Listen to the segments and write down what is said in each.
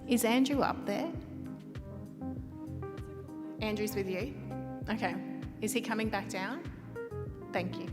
Is Andrew up there? Andrew's with you? Okay. Is he coming back down? Thank you.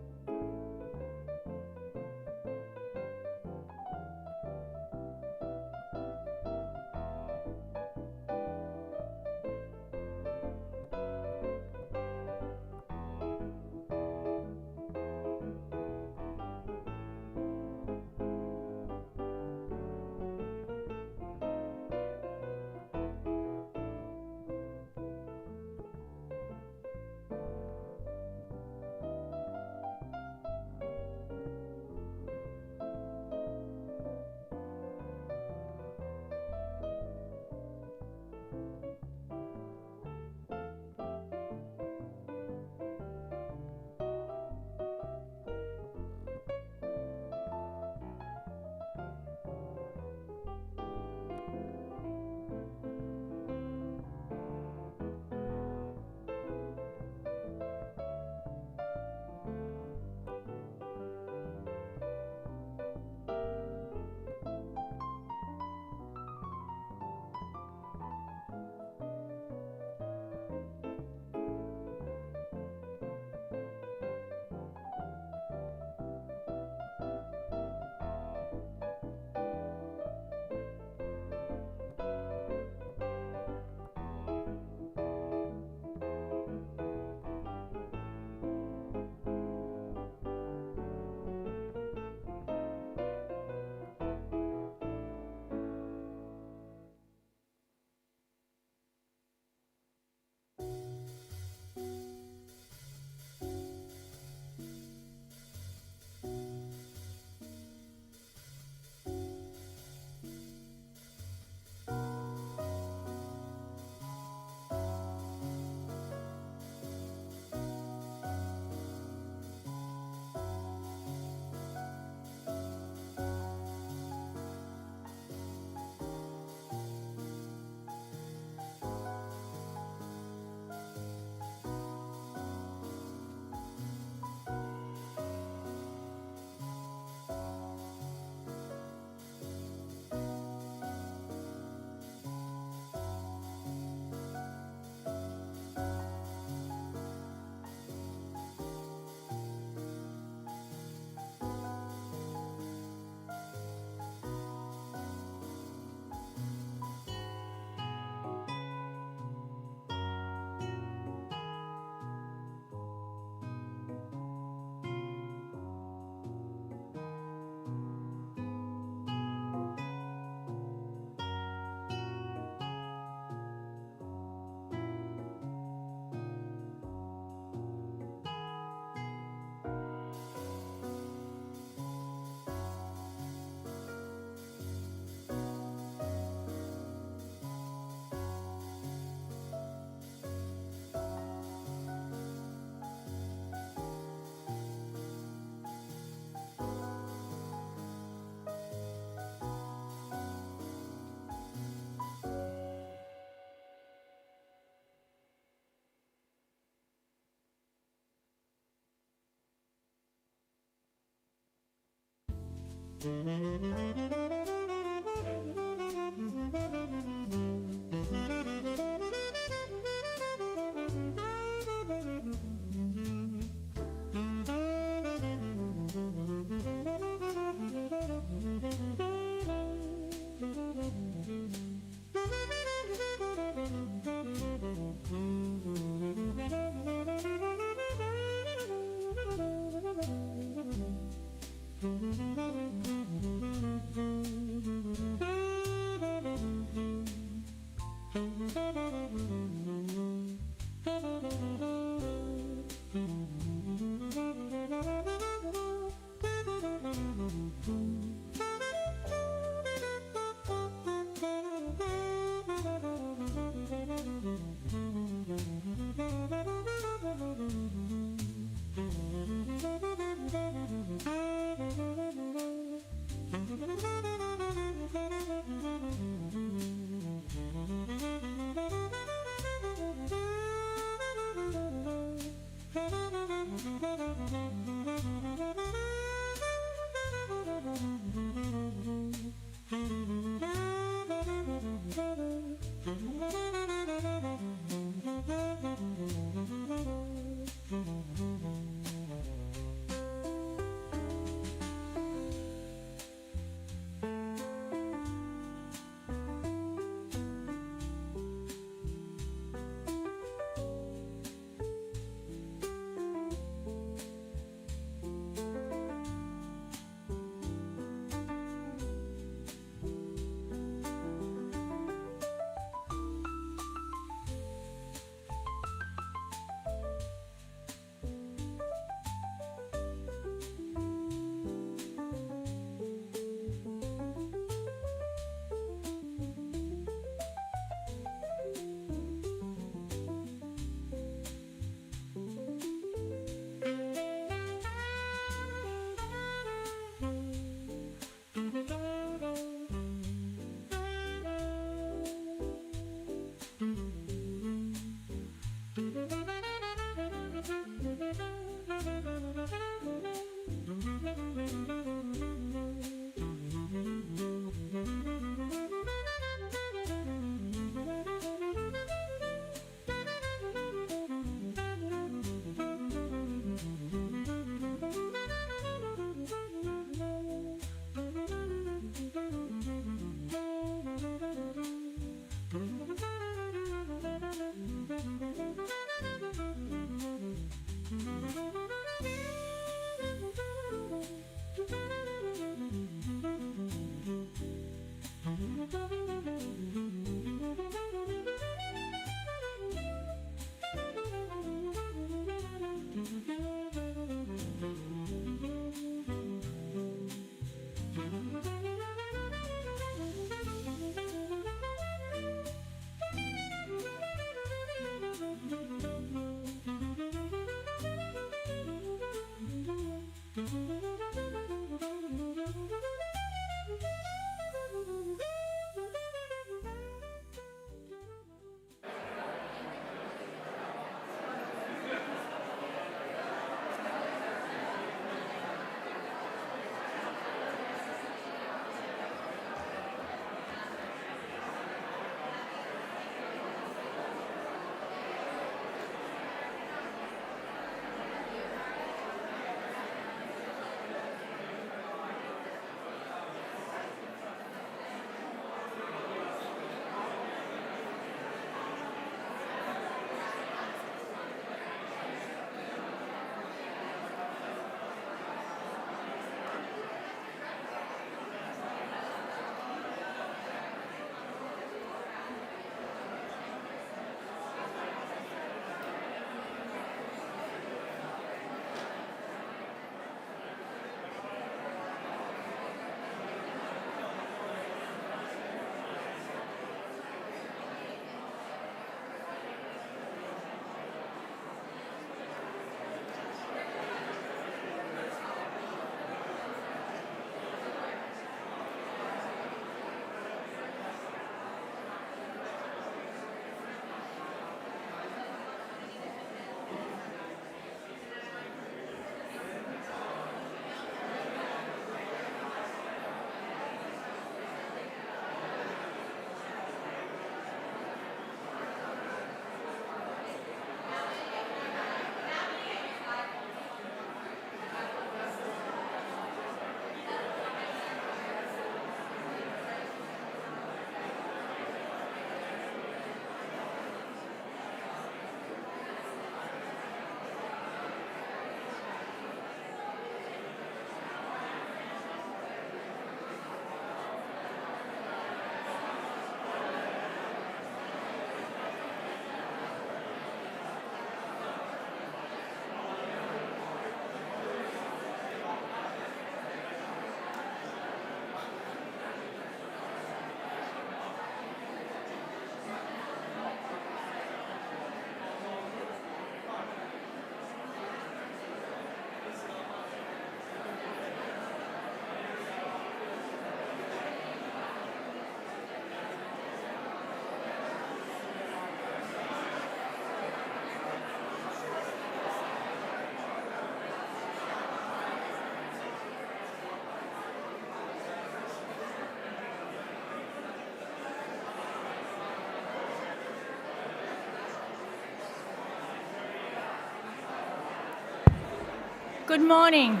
Good morning.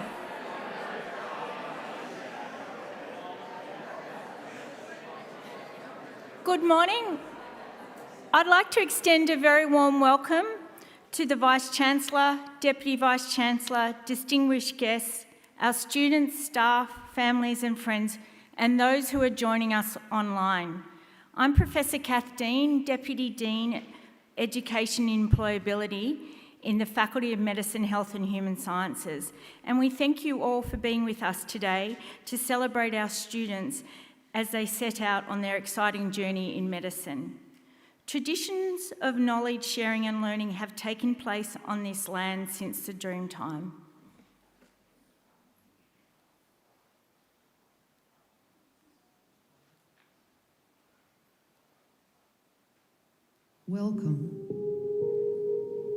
Good morning. I'd like to extend a very warm welcome to the Vice-Chancellor, Deputy Vice-Chancellor, distinguished guests, our students, staff, families and friends, and those who are joining us online. I'm Professor Kath Dean, Deputy Dean, Education and Employability in the Faculty of Medicine, Health and Human Sciences. And we thank you all for being with us today to celebrate our students as they set out on their exciting journey in medicine. Traditions of knowledge sharing and learning have taken place on this land since the Dreamtime. Welcome.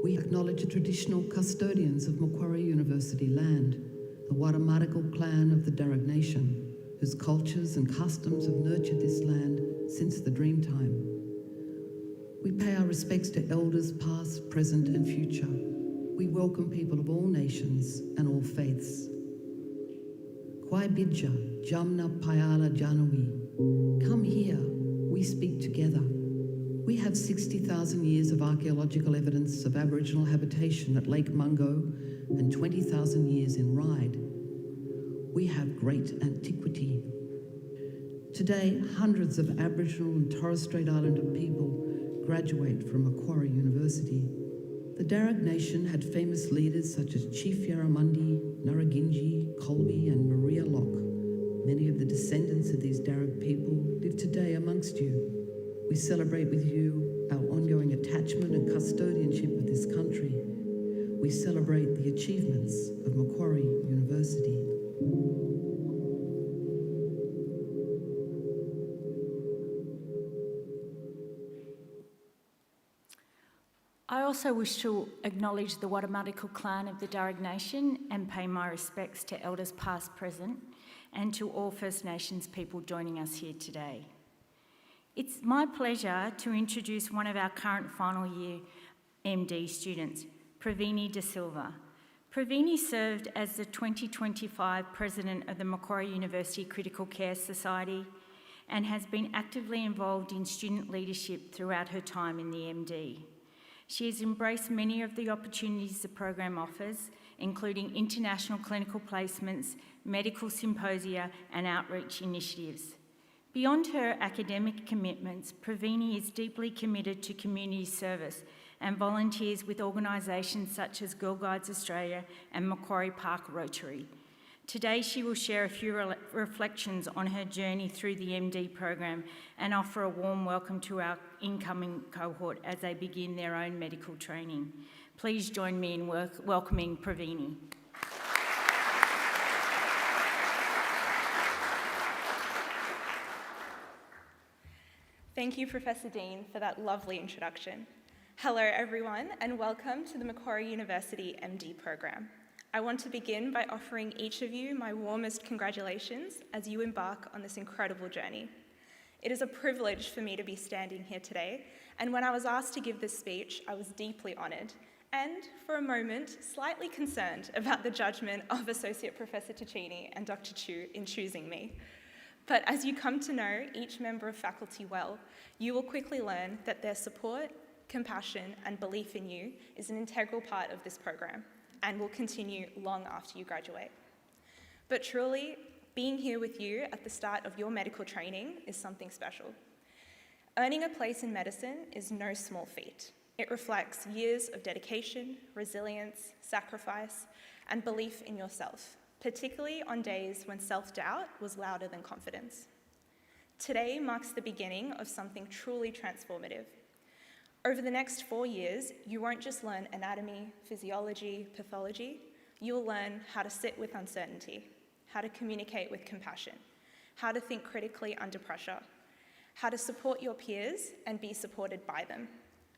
We acknowledge the traditional custodians of Macquarie University land, the Wadamariko clan of the Darug Nation, whose cultures and customs have nurtured this land since the Dreamtime. We pay our respects to elders past, present and future. We welcome people of all nations and all faiths. Kwai Bidja, Jamna Payala Janawi. Come here, we speak together. We have 60,000 years of archaeological evidence of Aboriginal habitation at Lake Mungo and 20,000 years in Ryde. We have great antiquity. Today, hundreds of Aboriginal and Torres Strait Islander people graduate from Macquarie University. The Darug Nation had famous leaders such as Chief Yarramundi, Naraginji, Colby and Maria Locke. Many of the descendants of these Darug people live today amongst you. We celebrate with you our ongoing attachment and custodianship of this country. We celebrate the achievements of Macquarie University. I also wish to acknowledge the Wadamariko clan of the Darug Nation and pay my respects to elders past, present, and to all First Nations people joining us here today. It's my pleasure to introduce one of our current final year MD students, Pravini De Silva. Pravini served as the 2025 President of the Macquarie University Critical Care Society and has been actively involved in student leadership throughout her time in the MD. She has embraced many of the opportunities the program offers, including international clinical placements, medical symposia and outreach initiatives. Beyond her academic commitments, Pravini is deeply committed to community service and volunteers with organisations such as Girl Guides Australia and Macquarie Park Rotary. Today she will share a few reflections on her journey through the MD program and offer a warm welcome to our incoming cohort as they begin their own medical training. Please join me in welcoming Pravini. Thank you, Professor Dean, for that lovely introduction. Hello, everyone, and welcome to the Macquarie University MD program. I want to begin by offering each of you my warmest congratulations as you embark on this incredible journey. It is a privilege for me to be standing here today, and when I was asked to give this speech, I was deeply honoured and, for a moment, slightly concerned about the judgment of Associate Professor Ticini and Dr. Chu in choosing me. But as you come to know each member of faculty well, you will quickly learn that their support, compassion, and belief in you is an integral part of this program and will continue long after you graduate. But truly, being here with you at the start of your medical training is something special. Earning a place in medicine is no small feat. It reflects years of dedication, resilience, sacrifice, and belief in yourself, particularly on days when self-doubt was louder than confidence. Today marks the beginning of something truly transformative. Over the next 4 years, you won't just learn anatomy, physiology, pathology, you'll learn how to sit with uncertainty, how to communicate with compassion, how to think critically under pressure, how to support your peers and be supported by them.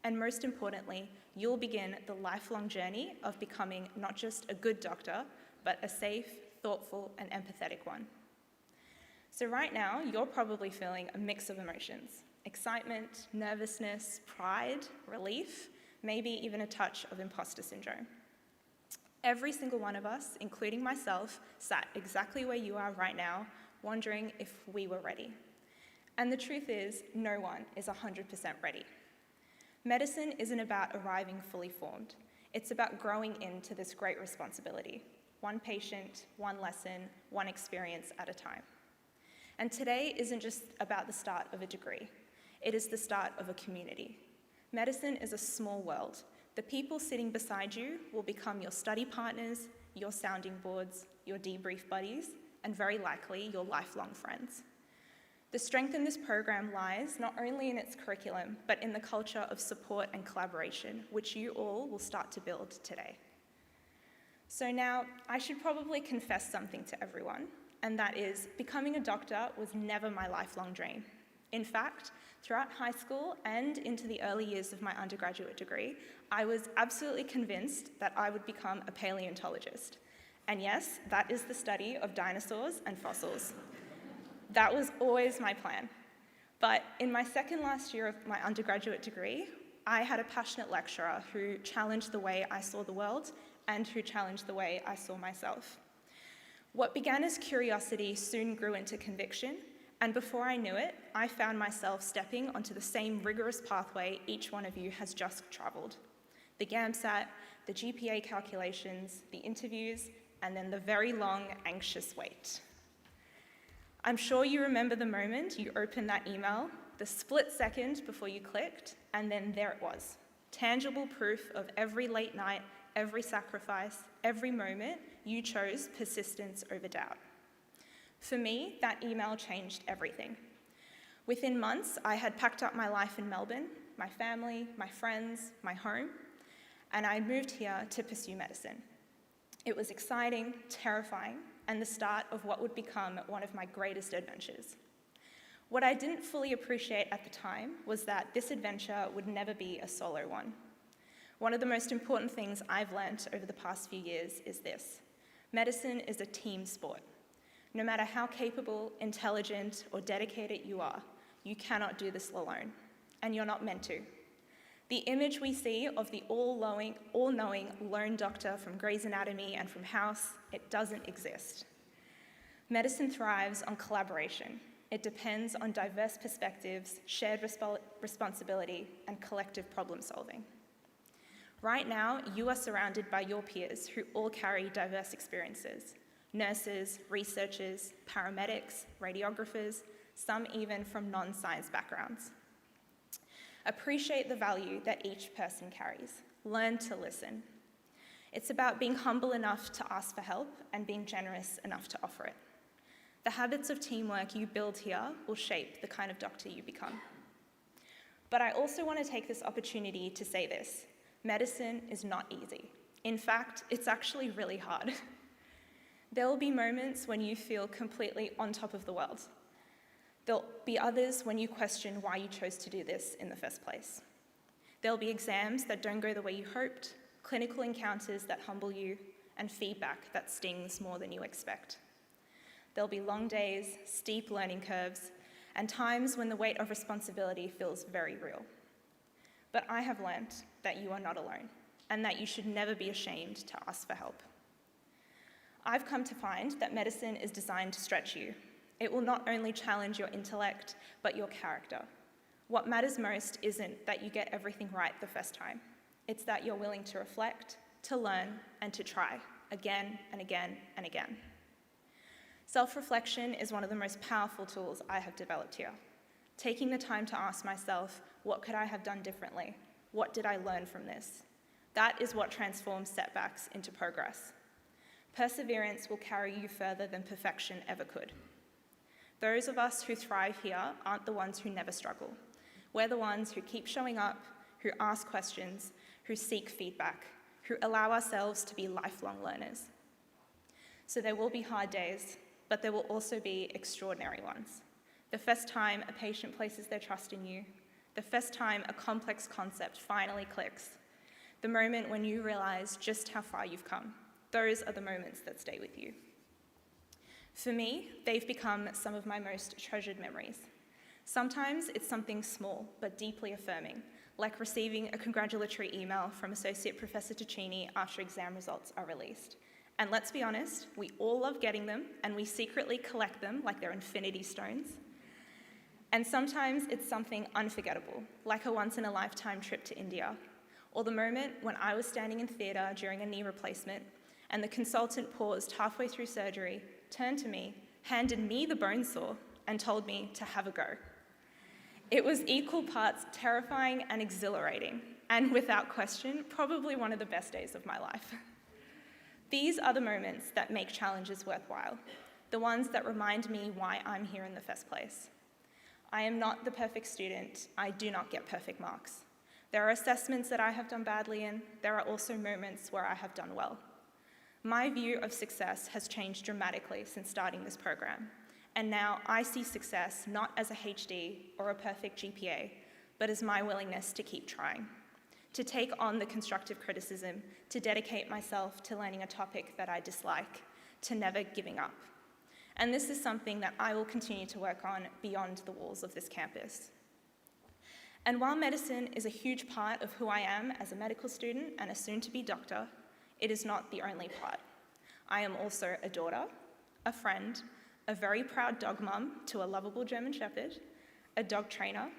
And most importantly, you'll begin the lifelong journey of becoming not just a good doctor, but a safe, thoughtful, and empathetic one. So right now, you're probably feeling a mix of emotions: excitement, nervousness, pride, relief, maybe even a touch of imposter syndrome. Every single one of us, including myself, sat exactly where you are right now, wondering if we were ready. And the truth is, no one is 100% ready. Medicine isn't about arriving fully formed. It's about growing into this great responsibility. One patient, one lesson, one experience at a time. And today isn't just about the start of a degree. It is the start of a community. Medicine is a small world. The people sitting beside you will become your study partners, your sounding boards, your debrief buddies, and very likely your lifelong friends. The strength in this program lies not only in its curriculum, but in the culture of support and collaboration, which you all will start to build today. So now, I should probably confess something to everyone, and that is, becoming a doctor was never my lifelong dream. In fact, throughout high school and into the early years of my undergraduate degree, I was absolutely convinced that I would become a paleontologist. And yes, that is the study of dinosaurs and fossils. That was always my plan. But in my second last year of my undergraduate degree, I had a passionate lecturer who challenged the way I saw the world and who challenged the way I saw myself. What began as curiosity soon grew into conviction, and before I knew it, I found myself stepping onto the same rigorous pathway each one of you has just travelled. The GAMSAT, the GPA calculations, the interviews, and then the very long, anxious wait. I'm sure you remember the moment you opened that email, the split second before you clicked, and then there it was. Tangible proof of every late night, every sacrifice, every moment you chose persistence over doubt. For me, that email changed everything. Within months, I had packed up my life in Melbourne, my family, my friends, my home, and I moved here to pursue medicine. It was exciting, terrifying, and the start of what would become one of my greatest adventures. What I didn't fully appreciate at the time was that this adventure would never be a solo one. One of the most important things I've learnt over the past few years is this: medicine is a team sport. No matter how capable, intelligent, or dedicated you are, you cannot do this alone, and you're not meant to. The image we see of the all-knowing lone doctor from Grey's Anatomy and from House, it doesn't exist. Medicine thrives on collaboration. It depends on diverse perspectives, shared responsibility, and collective problem solving. Right now, you are surrounded by your peers who all carry diverse experiences: nurses, researchers, paramedics, radiographers, some even from non-science backgrounds. Appreciate the value that each person carries. Learn to listen. It's about being humble enough to ask for help and being generous enough to offer it. The habits of teamwork you build here will shape the kind of doctor you become. But I also want to take this opportunity to say this: medicine is not easy. In fact, it's actually really hard. There will be moments when you feel completely on top of the world. There'll be others when you question why you chose to do this in the first place. There'll be exams that don't go the way you hoped, clinical encounters that humble you, and feedback that stings more than you expect. There'll be long days, steep learning curves, and times when the weight of responsibility feels very real. But I have learned that you are not alone, and that you should never be ashamed to ask for help. I've come to find that medicine is designed to stretch you. It will not only challenge your intellect, but your character. What matters most isn't that you get everything right the first time. It's that you're willing to reflect, to learn, and to try again and again and again. Self-reflection is one of the most powerful tools I have developed here. Taking the time to ask myself, what could I have done differently? What did I learn from this? That is what transforms setbacks into progress. Perseverance will carry you further than perfection ever could. Those of us who thrive here aren't the ones who never struggle. We're the ones who keep showing up, who ask questions, who seek feedback, who allow ourselves to be lifelong learners. So there will be hard days, but there will also be extraordinary ones. The first time a patient places their trust in you, the first time a complex concept finally clicks, the moment when you realize just how far you've come. Those are the moments that stay with you. For me, they've become some of my most treasured memories. Sometimes it's something small but deeply affirming, like receiving a congratulatory email from Associate Professor Ticini after exam results are released. And let's be honest, we all love getting them, and we secretly collect them like they're infinity stones. And sometimes it's something unforgettable, like a once-in-a-lifetime trip to India, or the moment when I was standing in theatre during a knee replacement, and the consultant paused halfway through surgery, turned to me, handed me the bone saw, and told me to have a go. It was equal parts terrifying and exhilarating, and without question, probably one of the best days of my life. These are the moments that make challenges worthwhile, the ones that remind me why I'm here in the first place. I am not the perfect student. I do not get perfect marks. There are assessments that I have done badly in. There are also moments where I have done well. My view of success has changed dramatically since starting this program, and now I see success not as a HD or a perfect GPA, but as my willingness to keep trying, to take on the constructive criticism, to dedicate myself to learning a topic that I dislike, to never giving up. And this is something that I will continue to work on beyond the walls of this campus. And while medicine is a huge part of who I am as a medical student and a soon-to-be doctor, it is not the only part. I am also a daughter, a friend, a very proud dog mum to a lovable German Shepherd, a dog trainer,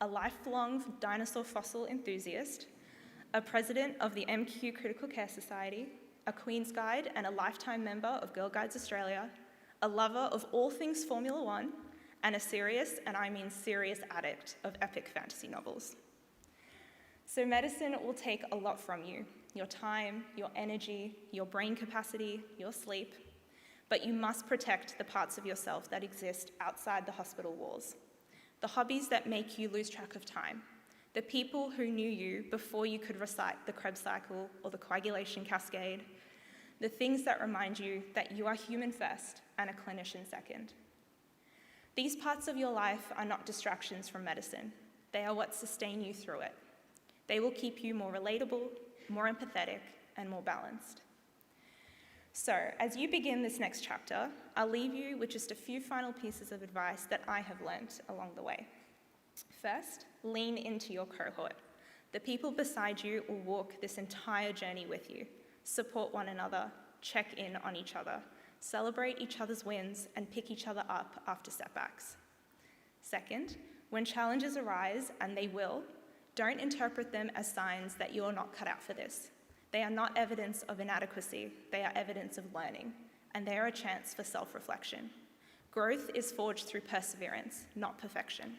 a lifelong dinosaur fossil enthusiast, a president of the MQ Critical Care Society, a Queen's Guide and a lifetime member of Girl Guides Australia, a lover of all things Formula One, and a serious, and I mean serious, addict of epic fantasy novels. So medicine will take a lot from you, your time, your energy, your brain capacity, your sleep, but you must protect the parts of yourself that exist outside the hospital walls, the hobbies that make you lose track of time, the people who knew you before you could recite the Krebs cycle or the coagulation cascade, the things that remind you that you are human first and a clinician second. These parts of your life are not distractions from medicine. They are what sustain you through it. They will keep you more relatable, more empathetic, and more balanced. So, as you begin this next chapter, I'll leave you with just a few final pieces of advice that I have learnt along the way. First, lean into your cohort. The people beside you will walk this entire journey with you. Support one another, check in on each other, celebrate each other's wins, and pick each other up after setbacks. Second, when challenges arise, and they will, don't interpret them as signs that you're not cut out for this. They are not evidence of inadequacy, they are evidence of learning, and they are a chance for self-reflection. Growth is forged through perseverance, not perfection.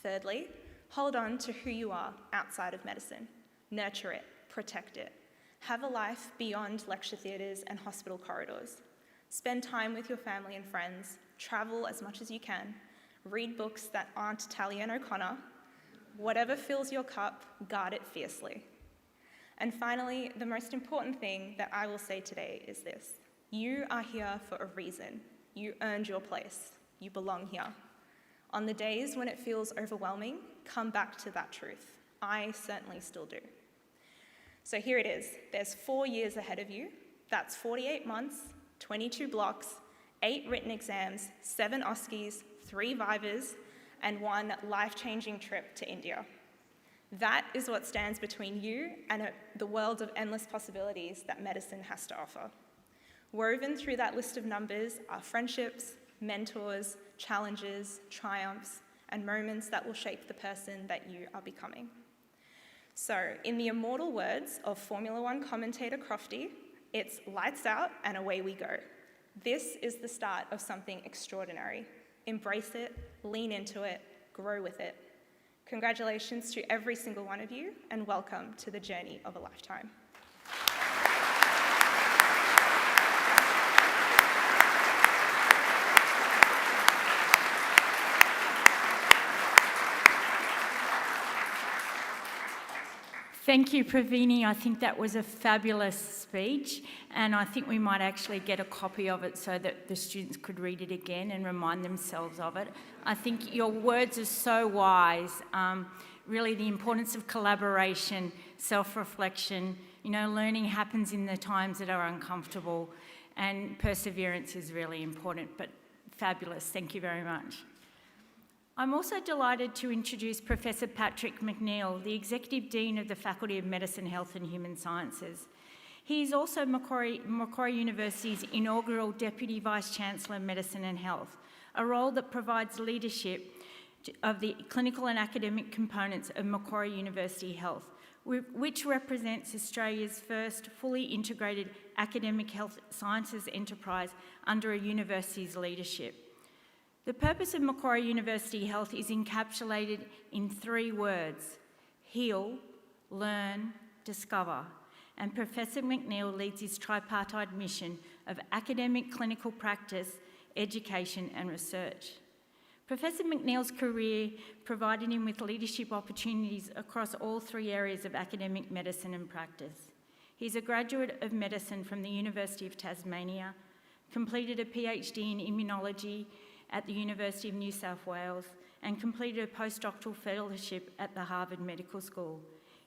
Thirdly, hold on to who you are outside of medicine. Nurture it, protect it. Have a life beyond lecture theatres and hospital corridors. Spend time with your family and friends, travel as much as you can, read books that aren't Talia and O'Connor. Whatever fills your cup, guard it fiercely. And finally, the most important thing that I will say today is this. You are here for a reason. You earned your place. You belong here. On the days when it feels overwhelming, come back to that truth. I certainly still do. So here it is. There's 4 years ahead of you. That's 48 months, 22 blocks, 8 written exams, 7 OSCEs, 3 Vivas, and 1 life-changing trip to India. That is what stands between you and the world of endless possibilities that medicine has to offer. Woven through that list of numbers are friendships, mentors, challenges, triumphs, and moments that will shape the person that you are becoming. So, in the immortal words of Formula One commentator Crofty, it's lights out and away we go. This is the start of something extraordinary. Embrace it, lean into it, grow with it. Congratulations to every single one of you, and welcome to the journey of a lifetime. Thank you, Pravini. I think that was a fabulous speech, and I think we might actually get a copy of it so that the students could read it again and remind themselves of it. I think your words are so wise. Really, the importance of collaboration, self-reflection. You know, learning happens in the times that are uncomfortable, and perseverance is really important, but fabulous. Thank you very much. I'm also delighted to introduce Professor Patrick McNeill, the Executive Dean of the Faculty of Medicine, Health and Human Sciences. He is also Macquarie University's inaugural Deputy Vice-Chancellor of Medicine and Health, a role that provides leadership of the clinical and academic components of Macquarie University Health, which represents Australia's first fully integrated academic health sciences enterprise under a university's leadership. The purpose of Macquarie University Health is encapsulated in 3 words: heal, learn, discover. And Professor McNeill leads his tripartite mission of academic clinical practice, education and research. Professor McNeill's career provided him with leadership opportunities across all 3 areas of academic medicine and practice. He's a graduate of medicine from the University of Tasmania, completed a PhD in immunology at the University of New South Wales, and completed a postdoctoral fellowship at the Harvard Medical School.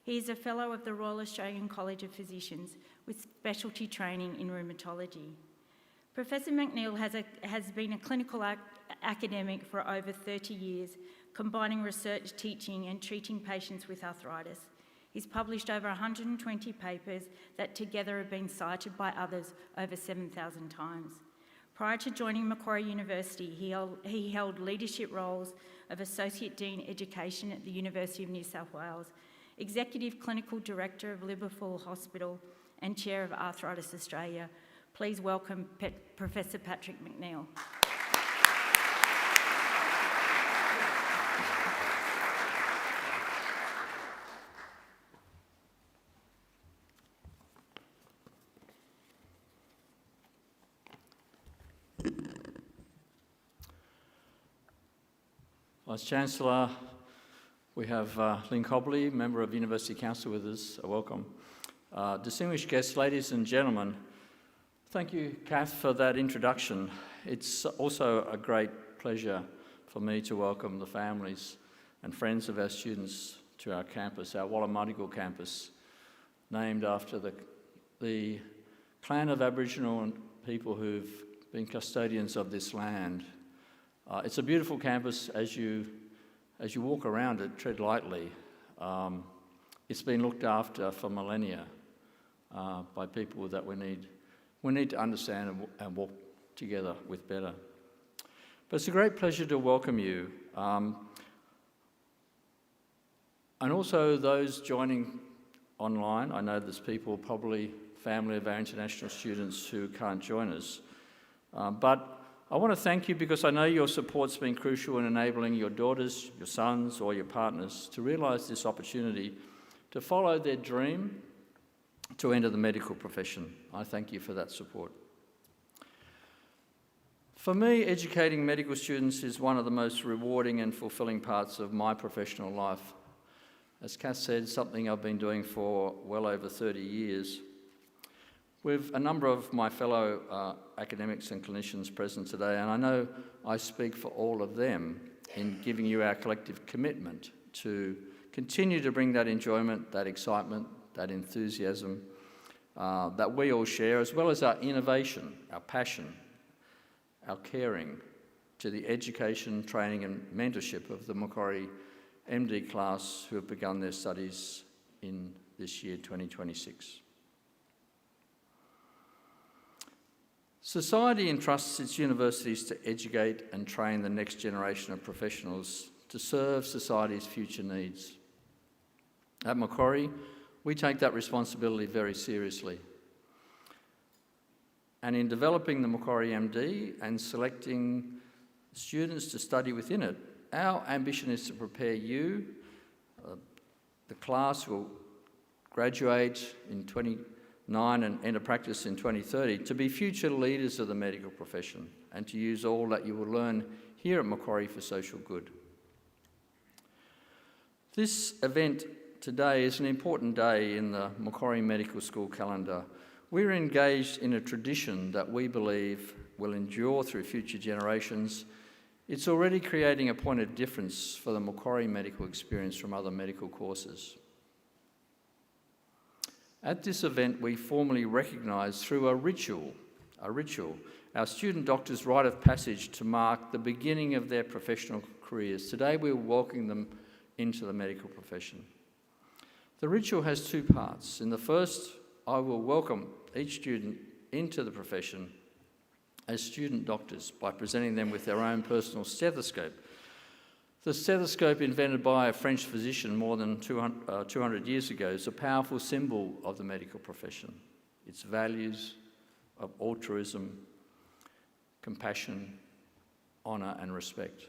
He is a Fellow of the Royal Australian College of Physicians with specialty training in rheumatology. Professor McNeill has been a clinical academic for over 30 years, combining research, teaching and treating patients with arthritis. He's published over 120 papers that together have been cited by others over 7,000 times. Prior to joining Macquarie University, he held leadership roles of Associate Dean Education at the University of New South Wales, Executive Clinical Director of Liverpool Hospital and Chair of Arthritis Australia. Please welcome Professor Patrick McNeill. Vice-Chancellor, we have Lynn Cobley, Member of University Council with us. Welcome. Distinguished guests, ladies and gentlemen, thank you, Kath, for that introduction. It's also a great pleasure for me to welcome the families and friends of our students to our campus, our Wallamadigal campus, named after the clan of Aboriginal people who've been custodians of this land. It's a beautiful campus. As you walk around it, tread lightly. It's been looked after for millennia by people that we need to understand and walk together with better. But it's a great pleasure to welcome you. And also those joining online. I know there's people, probably family of our international students who can't join us. But I want to thank you because I know your support's been crucial in enabling your daughters, your sons or your partners to realise this opportunity to follow their dream to enter the medical profession. I thank you for that support. For me, educating medical students is one of the most rewarding and fulfilling parts of my professional life. As Kath said, something I've been doing for well over 30 years. With a number of my fellow academics and clinicians present today, and I know I speak for all of them in giving you our collective commitment to continue to bring that enjoyment, that excitement, that enthusiasm that we all share, as well as our innovation, our passion, our caring, to the education, training and mentorship of the Macquarie MD class who have begun their studies in this year, 2026. Society entrusts its universities to educate and train the next generation of professionals to serve society's future needs. At Macquarie, we take that responsibility very seriously. And in developing the Macquarie MD and selecting students to study within it, our ambition is to prepare you, the class will graduate in 2029 and enter practice in 2030, to be future leaders of the medical profession and to use all that you will learn here at Macquarie for social good. This event today is an important day in the Macquarie Medical School calendar. We're engaged in a tradition that we believe will endure through future generations. It's already creating a point of difference for the Macquarie medical experience from other medical courses. At this event, we formally recognise through a ritual, Our student doctors' rite of passage to mark the beginning of their professional careers. Today we're welcoming them into the medical profession. The ritual has two parts. In the first, I will welcome each student into the profession as student doctors by presenting them with their own personal stethoscope. The stethoscope, invented by a French physician more than 200 years ago, is a powerful symbol of the medical profession. Its values of altruism, compassion, honour and respect.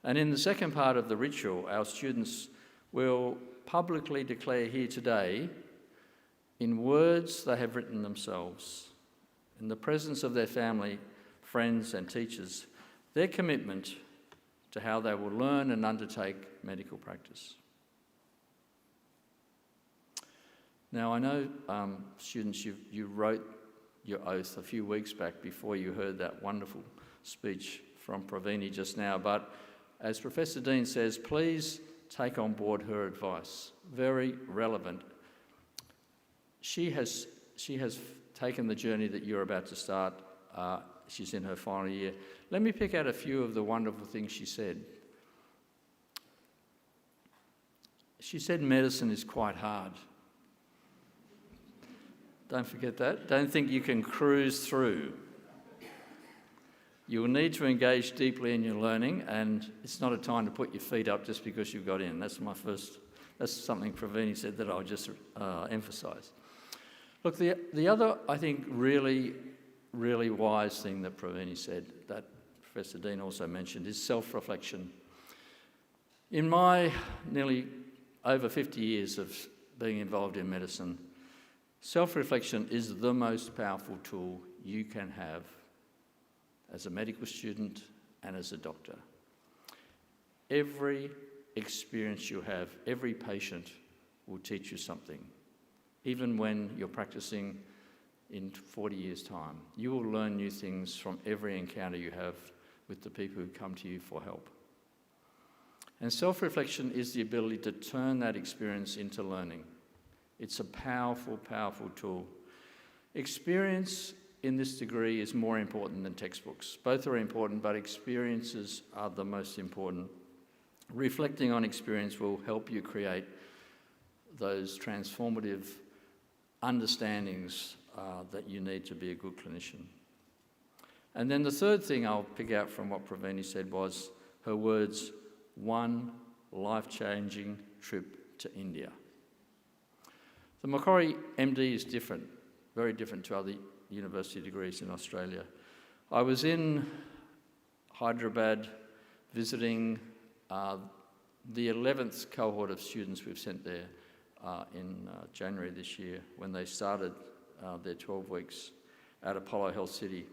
And in the second part of the ritual, our students will publicly declare here today, in words they have written themselves, in the presence of their family, friends and teachers, their commitment to how they will learn and undertake medical practice. Now, I know, students, you wrote your oath a few weeks back before you heard that wonderful speech from Pravini just now, but as Professor Dean says, please take on board her advice. Very relevant. She has taken the journey that you're about to start. She's in her final year. Let me pick out a few of the wonderful things she said. She said medicine is quite hard. Don't forget that. Don't think you can cruise through. You will need to engage deeply in your learning, and it's not a time to put your feet up just because you got in. That's something Pravini said that I'll just emphasise. Look, the other, I think, really wise thing that Pravini said, that Professor Dean also mentioned, is self-reflection. In my nearly over 50 years of being involved in medicine, self-reflection is the most powerful tool you can have as a medical student and as a doctor. Every experience you have, every patient will teach you something. Even when you're practicing in 40 years' time, you will learn new things from every encounter you have with the people who come to you for help. And self-reflection is the ability to turn that experience into learning. It's a powerful, powerful tool. Experience in this degree is more important than textbooks. Both are important, but experiences are the most important. Reflecting on experience will help you create those transformative understandings that you need to be a good clinician. And then the third thing I'll pick out from what Pravini said was her words, one life-changing trip to India. The Macquarie MD is different, very different to other university degrees in Australia. I was in Hyderabad visiting the 11th cohort of students we've sent there in January this year when they started their 12 weeks at Apollo Health City.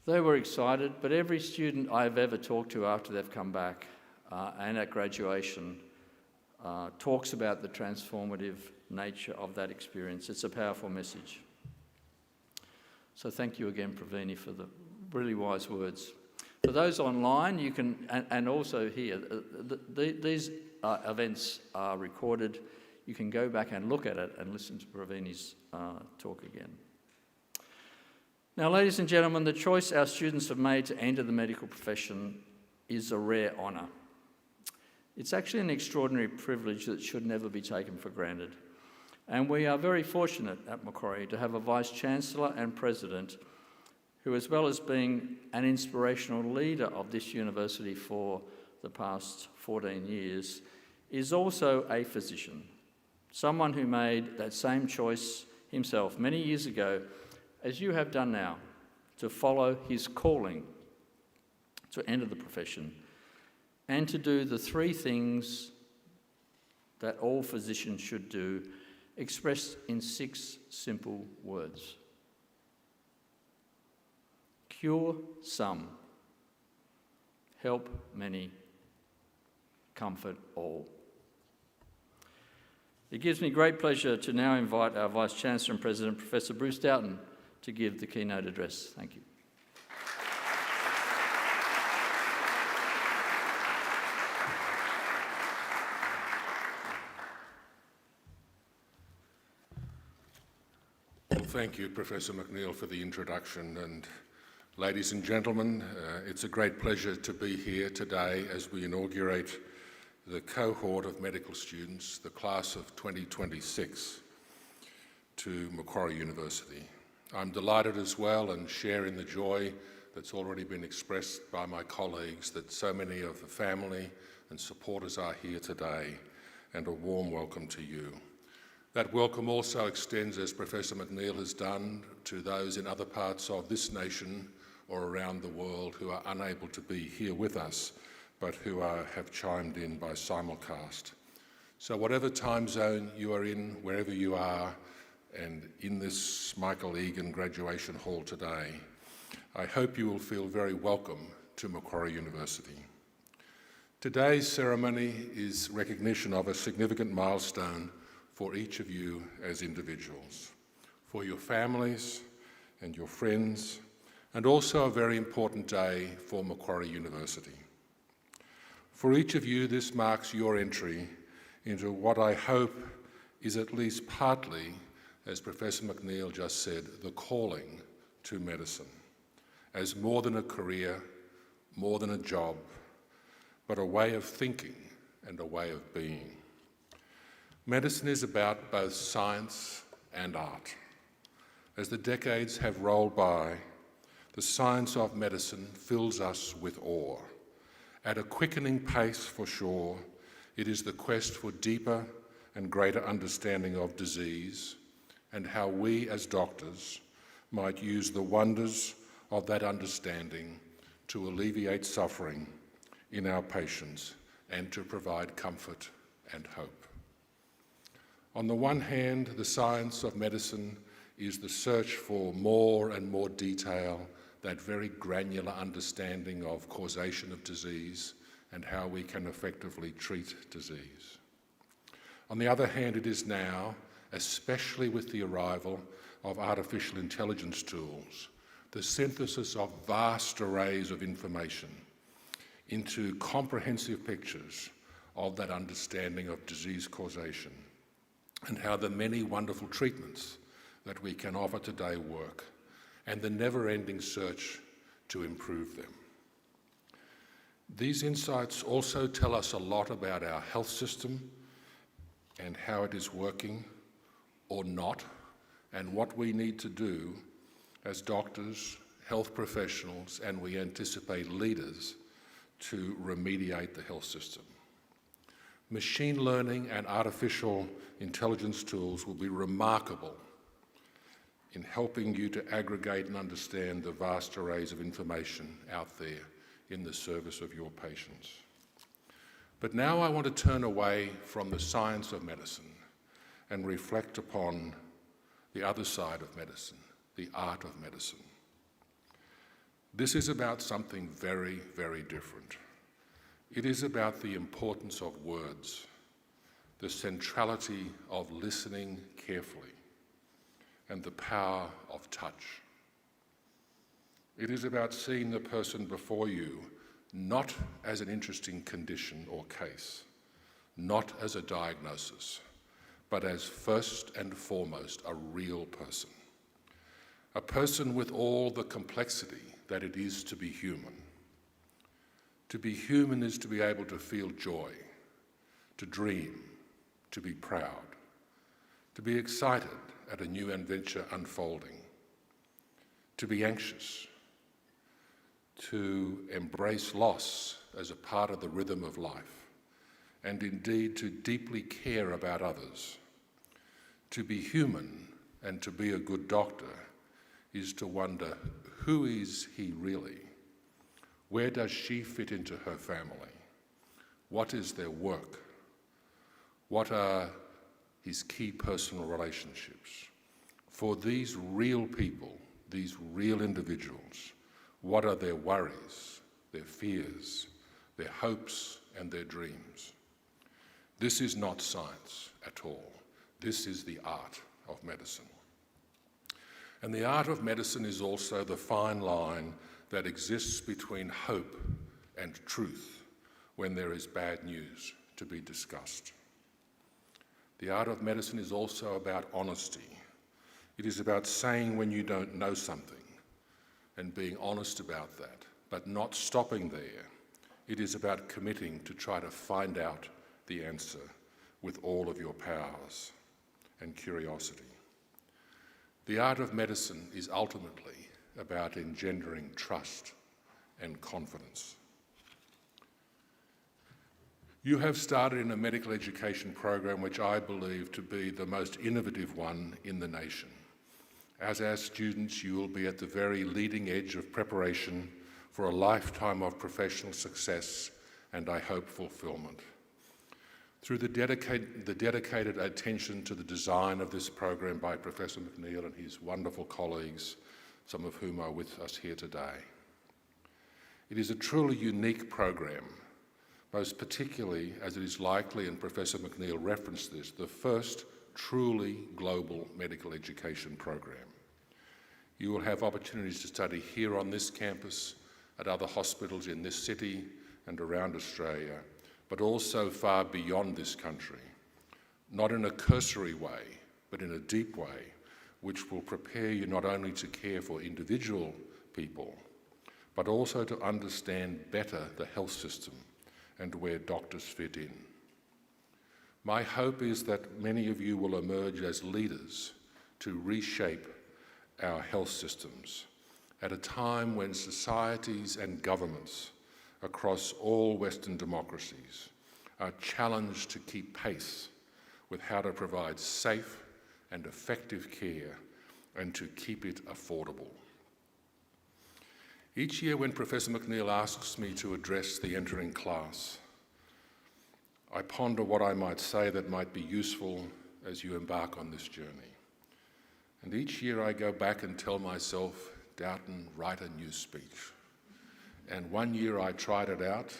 They were excited, but every student I've ever talked to after they've come back and at graduation talks about the transformative nature of that experience. It's a powerful message. So thank you again, Pravini, for the really wise words. For those online, you can, and also here, these events are recorded. You can go back and look at it and listen to Pravini's talk again. Now, ladies and gentlemen, the choice our students have made to enter the medical profession is a rare honour. It's actually an extraordinary privilege that should never be taken for granted. And we are very fortunate at Macquarie to have a Vice-Chancellor and President who, as well as being an inspirational leader of this university for the past 14 years, is also a physician, someone who made that same choice himself many years ago, as you have done now, to follow his calling to enter the profession and to do the three things that all physicians should do, expressed in 6 simple words. Cure some, help many, comfort all. It gives me great pleasure to now invite our Vice-Chancellor and President, Professor Bruce Doughton, to give the keynote address. Thank you. thank you, Professor McNeill, for the introduction. And ladies and gentlemen, it's a great pleasure to be here today as we inaugurate the cohort of medical students, the class of 2026, to Macquarie University. I'm delighted as well and share in the joy that's already been expressed by my colleagues that so many of the family and supporters are here today, and a warm welcome to you. That welcome also extends, as Professor McNeill has done, to those in other parts of this nation or around the world who are unable to be here with us, but who have chimed in by simulcast. So whatever time zone you are in, wherever you are, and in this Michael Egan graduation hall today, I hope you will feel very welcome to Macquarie University. Today's ceremony is recognition of a significant milestone for each of you as individuals, for your families and your friends, and also a very important day for Macquarie University. For each of you, this marks your entry into what I hope is at least partly, as Professor McNeill just said, the calling to medicine, as more than a career, more than a job, but a way of thinking and a way of being. Medicine is about both science and art. As the decades have rolled by, the science of medicine fills us with awe. At a quickening pace for sure, it is the quest for deeper and greater understanding of disease and how we as doctors might use the wonders of that understanding to alleviate suffering in our patients and to provide comfort and hope. On the one hand, the science of medicine is the search for more and more detail, that very granular understanding of causation of disease and how we can effectively treat disease. On the other hand, it is now, especially with the arrival of artificial intelligence tools, the synthesis of vast arrays of information into comprehensive pictures of that understanding of disease causation, and how the many wonderful treatments that we can offer today work, and the never-ending search to improve them. These insights also tell us a lot about our health system and how it is working or not, and what we need to do as doctors, health professionals, and we anticipate leaders to remediate the health system. Machine learning and artificial intelligence tools will be remarkable in helping you to aggregate and understand the vast arrays of information out there in the service of your patients. But now I want to turn away from the science of medicine and reflect upon the other side of medicine, the art of medicine. This is about something very, very different. It is about the importance of words, the centrality of listening carefully, and the power of touch. It is about seeing the person before you not as an interesting condition or case, not as a diagnosis, but as first and foremost a real person. A person with all the complexity that it is to be human. To be human is to be able to feel joy, to dream, to be proud, to be excited at a new adventure unfolding, to be anxious, to embrace loss as a part of the rhythm of life, and indeed to deeply care about others. To be human and to be a good doctor is to wonder, who is he really? Where does she fit into her family? What is their work? What are his key personal relationships? For these real people, these real individuals, what are their worries, their fears, their hopes, and their dreams? This is not science at all. This is the art of medicine. And the art of medicine is also the fine line that exists between hope and truth when there is bad news to be discussed. The art of medicine is also about honesty. It is about saying when you don't know something and being honest about that, but not stopping there. It is about committing to try to find out the answer with all of your powers and curiosity. The art of medicine is ultimately about engendering trust and confidence. You have started in a medical education program which I believe to be the most innovative one in the nation. As our students, you will be at the very leading edge of preparation for a lifetime of professional success and, I hope, fulfilment. Through the dedicated attention to the design of this program by Professor McNeill and his wonderful colleagues, some of whom are with us here today. It is a truly unique program, most particularly as it is likely, and Professor McNeill referenced this, the first truly global medical education program. You will have opportunities to study here on this campus, at other hospitals in this city and around Australia, but also far beyond this country, not in a cursory way, but in a deep way, which will prepare you not only to care for individual people, but also to understand better the health system and where doctors fit in. My hope is that many of you will emerge as leaders to reshape our health systems at a time when societies and governments across all Western democracies are challenged to keep pace with how to provide safe and effective care and to keep it affordable. Each year when Professor McNeill asks me to address the entering class, I ponder what I might say that might be useful as you embark on this journey. And each year I go back and tell myself, Dowden, write a new speech. And one year I tried it out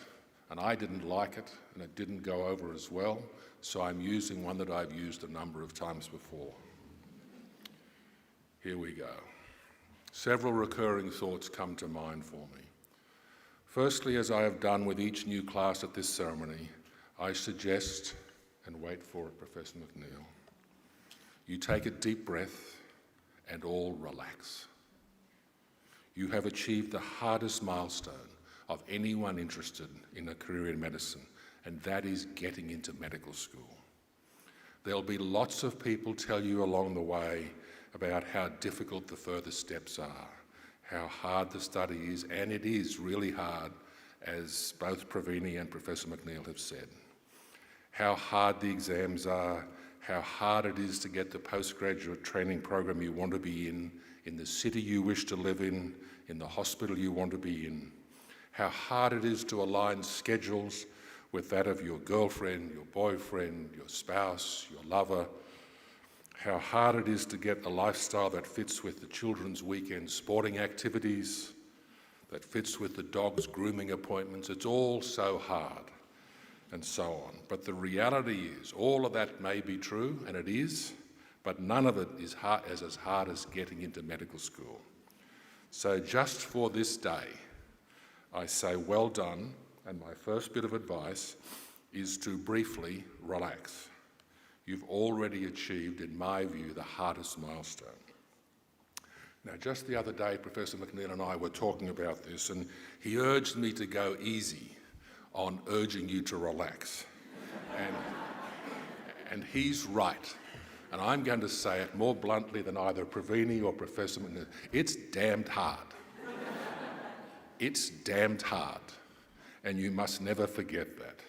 and I didn't like it and it didn't go over as well, so I'm using one that I've used a number of times before. Here we go. Several recurring thoughts come to mind for me. Firstly, as I have done with each new class at this ceremony, I suggest, and wait for it, Professor McNeill, you take a deep breath and all relax. You have achieved the hardest milestone of anyone interested in a career in medicine, and that is getting into medical school. There'll be lots of people tell you along the way about how difficult the further steps are, how hard the study is, and it is really hard, as both Pravini and Professor McNeill have said. How hard the exams are, how hard it is to get the postgraduate training program you want to be in the city you wish to live in the hospital you want to be in, how hard it is to align schedules with that of your girlfriend, your boyfriend, your spouse, your lover, how hard it is to get a lifestyle that fits with the children's weekend sporting activities, that fits with the dog's grooming appointments. It's all so hard, and so on. But the reality is, all of that may be true, and it is, but none of it is as hard as getting into medical school. So just for this day, I say well done, and my first bit of advice is to briefly relax. You've already achieved, in my view, the hardest milestone. Now, just the other day, Professor McNeill and I were talking about this, and he urged me to go easy on urging you to relax. And he's right. And I'm going to say it more bluntly than either Pravini or Professor McNeill. It's damned hard. It's damned hard. And you must never forget that.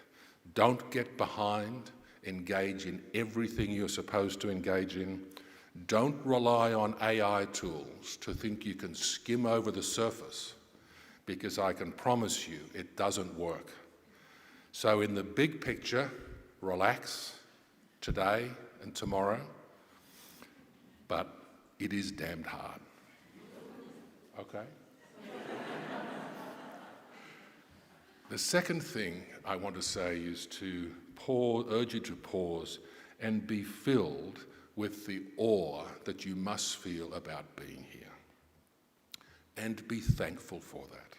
Don't get behind. Engage in everything you're supposed to engage in. Don't rely on AI tools to think you can skim over the surface, because I can promise you it doesn't work. So in the big picture, relax today and tomorrow, but it is damned hard. Okay? The second thing I want to say is to urge you to pause and be filled with the awe that you must feel about being here. And be thankful for that.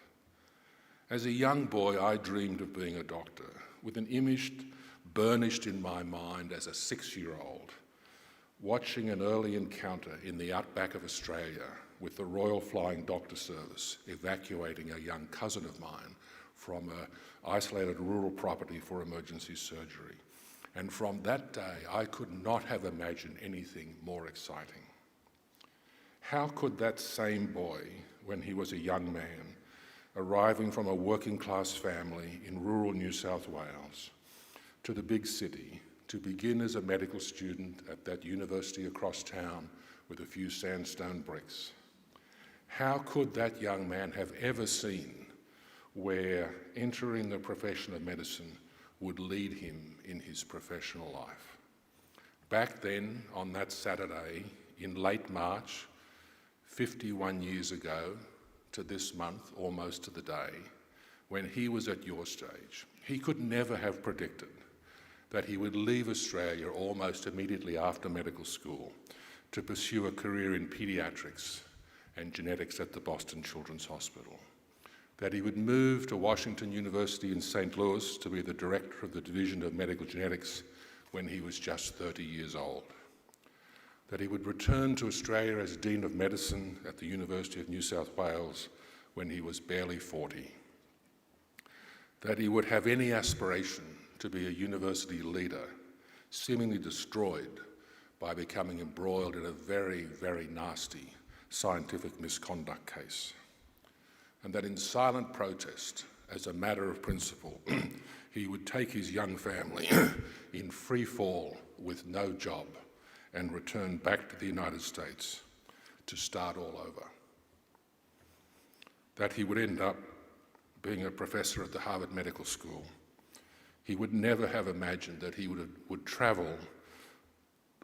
As a young boy, I dreamed of being a doctor, with an image burnished in my mind as a 6-year-old watching an early encounter in the outback of Australia with the Royal Flying Doctor Service evacuating a young cousin of mine from an isolated rural property for emergency surgery. And from that day, I could not have imagined anything more exciting. How could that same boy, when he was a young man, arriving from a working-class family in rural New South Wales to the big city, to begin as a medical student at that university across town with a few sandstone bricks, how could that young man have ever seen where entering the profession of medicine would lead him in his professional life? Back then, on that Saturday, in late March, 51 years ago to this month, almost to the day, when he was at your stage, he could never have predicted that he would leave Australia almost immediately after medical school to pursue a career in paediatrics and genetics at the Boston Children's Hospital, that he would move to Washington University in St. Louis to be the director of the Division of Medical Genetics when he was just 30 years old, that he would return to Australia as Dean of Medicine at the University of New South Wales when he was barely 40, that he would have any aspiration to be a university leader, seemingly destroyed by becoming embroiled in a very, very nasty scientific misconduct case, and that in silent protest, as a matter of principle, he would take his young family in free fall with no job and return back to the United States to start all over. That he would end up being a professor at the Harvard Medical School. He would never have imagined that he would travel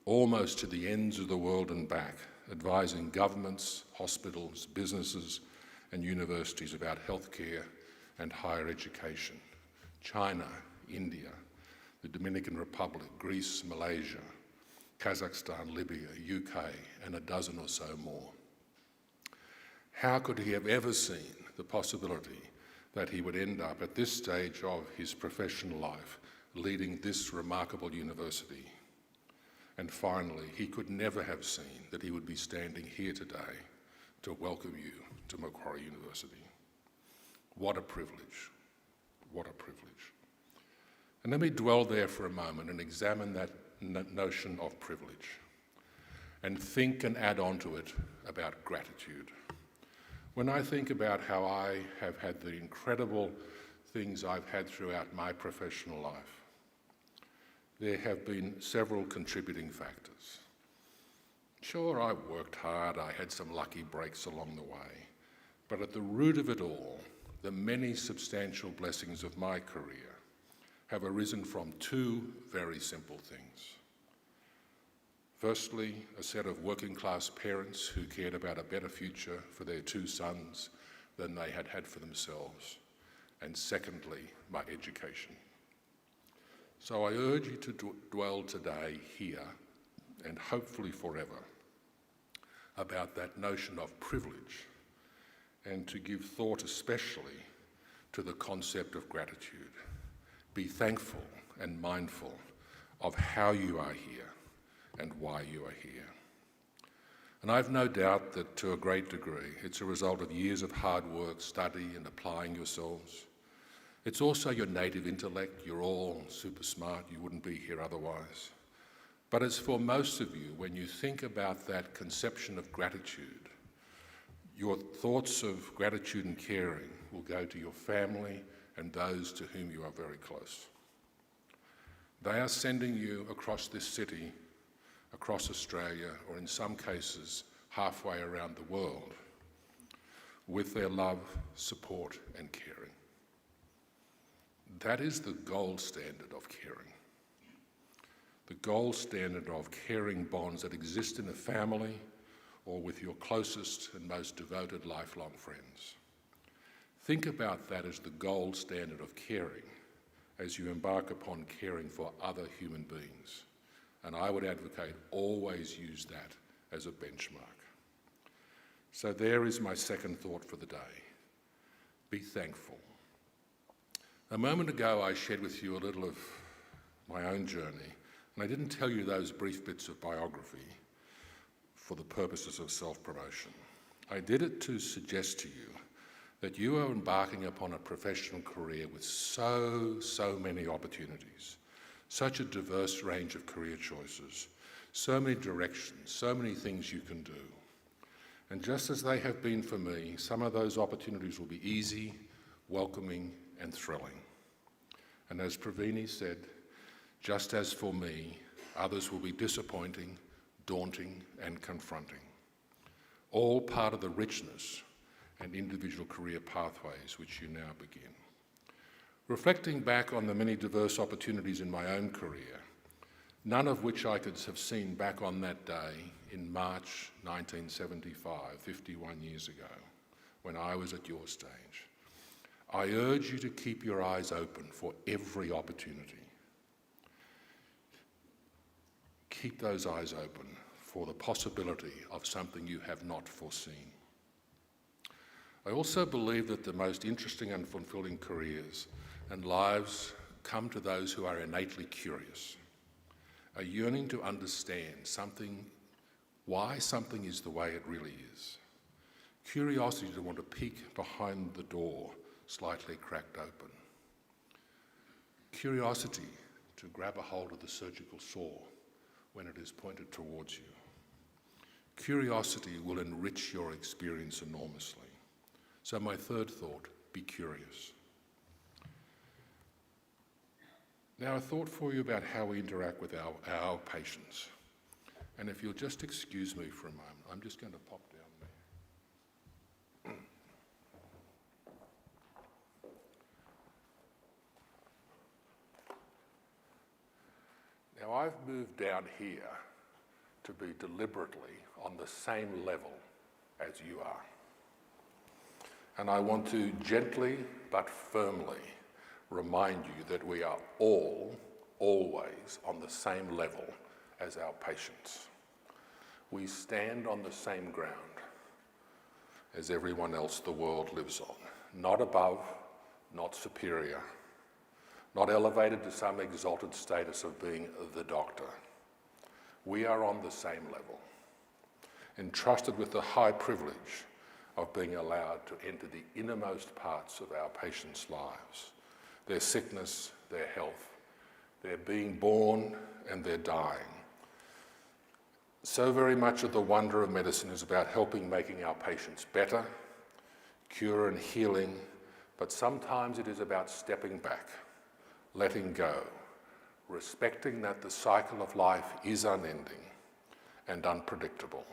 almost to the ends of the world and back, advising governments, hospitals, businesses, and universities about healthcare and higher education. China, India, the Dominican Republic, Greece, Malaysia, Kazakhstan, Libya, UK, and a dozen or so more. How could he have ever seen the possibility that he would end up at this stage of his professional life leading this remarkable university? And finally, he could never have seen that he would be standing here today to welcome you to Macquarie University. What a privilege. What a privilege. And let me dwell there for a moment and examine that notion of privilege and think and add on to it about gratitude. When I think about how I have had the incredible things I've had throughout my professional life, there have been several contributing factors. Sure, I worked hard, I had some lucky breaks along the way, but at the root of it all, the many substantial blessings of my career have arisen from two very simple things. Firstly, a set of working-class parents who cared about a better future for their two sons than they had had for themselves. And secondly, my education. So I urge you to dwell today here, and hopefully forever, about that notion of privilege, and to give thought especially to the concept of gratitude. Be thankful and mindful of how you are here and why you are here. And I've no doubt that to a great degree it's a result of years of hard work, study and applying yourselves. It's also your native intellect. You're all super smart, you wouldn't be here otherwise. But it's for most of you, when you think about that conception of gratitude, your thoughts of gratitude and caring will go to your family and those to whom you are very close. They are sending you across this city, across Australia, or in some cases, halfway around the world, with their love, support, and caring. That is the gold standard of caring. The gold standard of caring bonds that exist in a family or with your closest and most devoted lifelong friends. Think about that as the gold standard of caring as you embark upon caring for other human beings. And I would advocate always use that as a benchmark. So there is my second thought for the day. Be thankful. A moment ago I shared with you a little of my own journey And I didn't tell you those brief bits of biography for the purposes of self-promotion. I did it to suggest to you that you are embarking upon a professional career with so many opportunities, such a diverse range of career choices, so many directions, so many things you can do. And just as they have been for me, some of those opportunities will be easy, welcoming, and thrilling. And as Pravini said, just as for me, others will be disappointing, daunting, and confronting. All part of the richness and individual career pathways which you now begin. Reflecting back on the many diverse opportunities in my own career, none of which I could have seen back on that day in March 1975, 51 years ago, when I was at your stage, I urge you to keep your eyes open for every opportunity. Keep those eyes open for the possibility of something you have not foreseen. I also believe that the most interesting and fulfilling careers and lives come to those who are innately curious, a yearning to understand why something is the way it really is, curiosity to want to peek behind the door slightly cracked open, curiosity to grab a hold of the surgical saw when it is pointed towards you. Curiosity will enrich your experience enormously. So my third thought, be curious. Now a thought for you about how we interact with our patients. And if you'll just excuse me for a moment, I'm just going to pop down there. Now I've moved down here to be deliberately on the same level as you are. And I want to gently but firmly remind you that we are all, always on the same level as our patients. We stand on the same ground as everyone else the world lives on, not above, not superior, not elevated to some exalted status of being the doctor. We are on the same level, entrusted with the high privilege of being allowed to enter the innermost parts of our patients' lives, their sickness, their health, their being born and their dying. So very much of the wonder of medicine is about making our patients better, cure and healing, but sometimes it is about stepping back, letting go, respecting that the cycle of life is unending and unpredictable,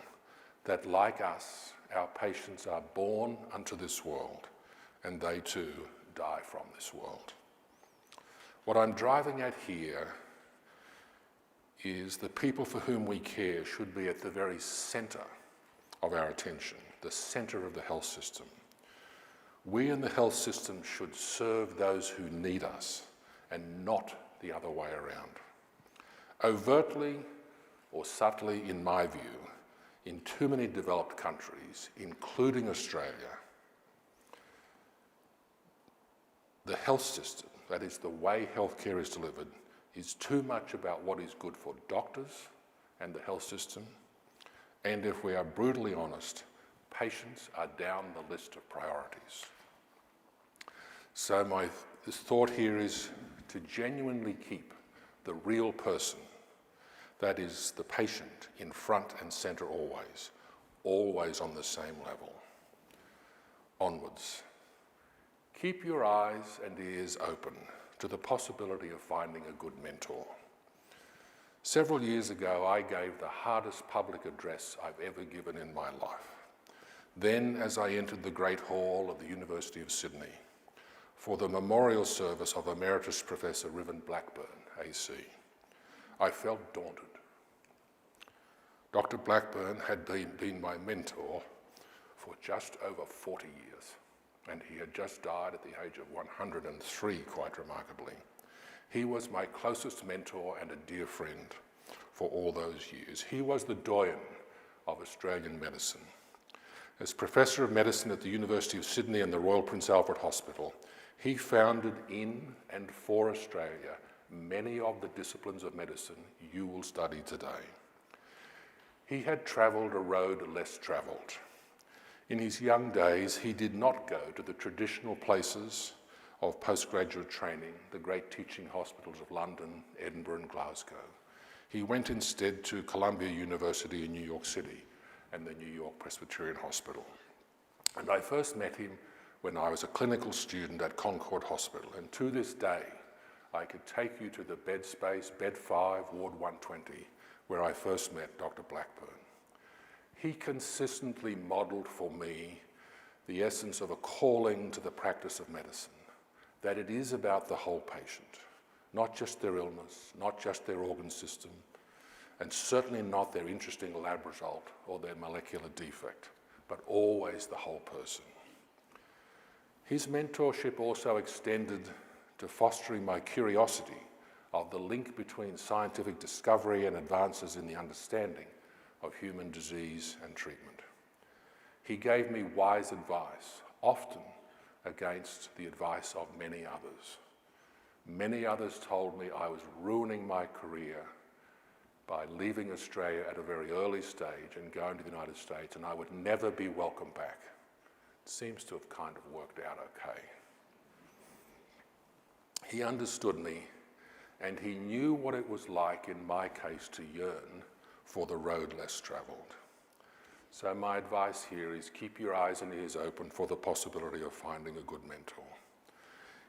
that like us, our patients are born unto this world, and they too die from this world. What I'm driving at here is the people for whom we care should be at the very centre of our attention, the centre of the health system. We in the health system should serve those who need us and not the other way around. Overtly or subtly, in my view, in too many developed countries, including Australia, the health system, that is the way healthcare is delivered, is too much about what is good for doctors and the health system, and if we are brutally honest, patients are down the list of priorities. So this thought here is to genuinely keep the real person, that is the patient, in front and centre always on the same level. Onwards. Keep your eyes and ears open to the possibility of finding a good mentor. Several years ago, I gave the hardest public address I've ever given in my life. Then, as I entered the Great Hall of the University of Sydney for the memorial service of Emeritus Professor Riven Blackburn, AC, I felt daunted. Dr. Blackburn had been my mentor for just over 40 years, and he had just died at the age of 103, quite remarkably. He was my closest mentor and a dear friend for all those years. He was the doyen of Australian medicine. As Professor of Medicine at the University of Sydney and the Royal Prince Alfred Hospital, he founded in and for Australia many of the disciplines of medicine you will study today. He had travelled a road less travelled. In his young days, he did not go to the traditional places of postgraduate training, the great teaching hospitals of London, Edinburgh and Glasgow. He went instead to Columbia University in New York City and the New York Presbyterian Hospital. And I first met him when I was a clinical student at Concord Hospital, and to this day, I could take you to the bed space, bed 5, ward 120, where I first met Dr. Blackburn. He consistently modelled for me the essence of a calling to the practice of medicine, that it is about the whole patient, not just their illness, not just their organ system, and certainly not their interesting lab result or their molecular defect, but always the whole person. His mentorship also extended to fostering my curiosity of the link between scientific discovery and advances in the understanding of human disease and treatment. He gave me wise advice, often against the advice of many others. Many others told me I was ruining my career by leaving Australia at a very early stage and going to the United States, and I would never be welcome back. It seems to have kind of worked out okay. He understood me, and he knew what it was like in my case to yearn for the road less travelled. So my advice here is keep your eyes and ears open for the possibility of finding a good mentor.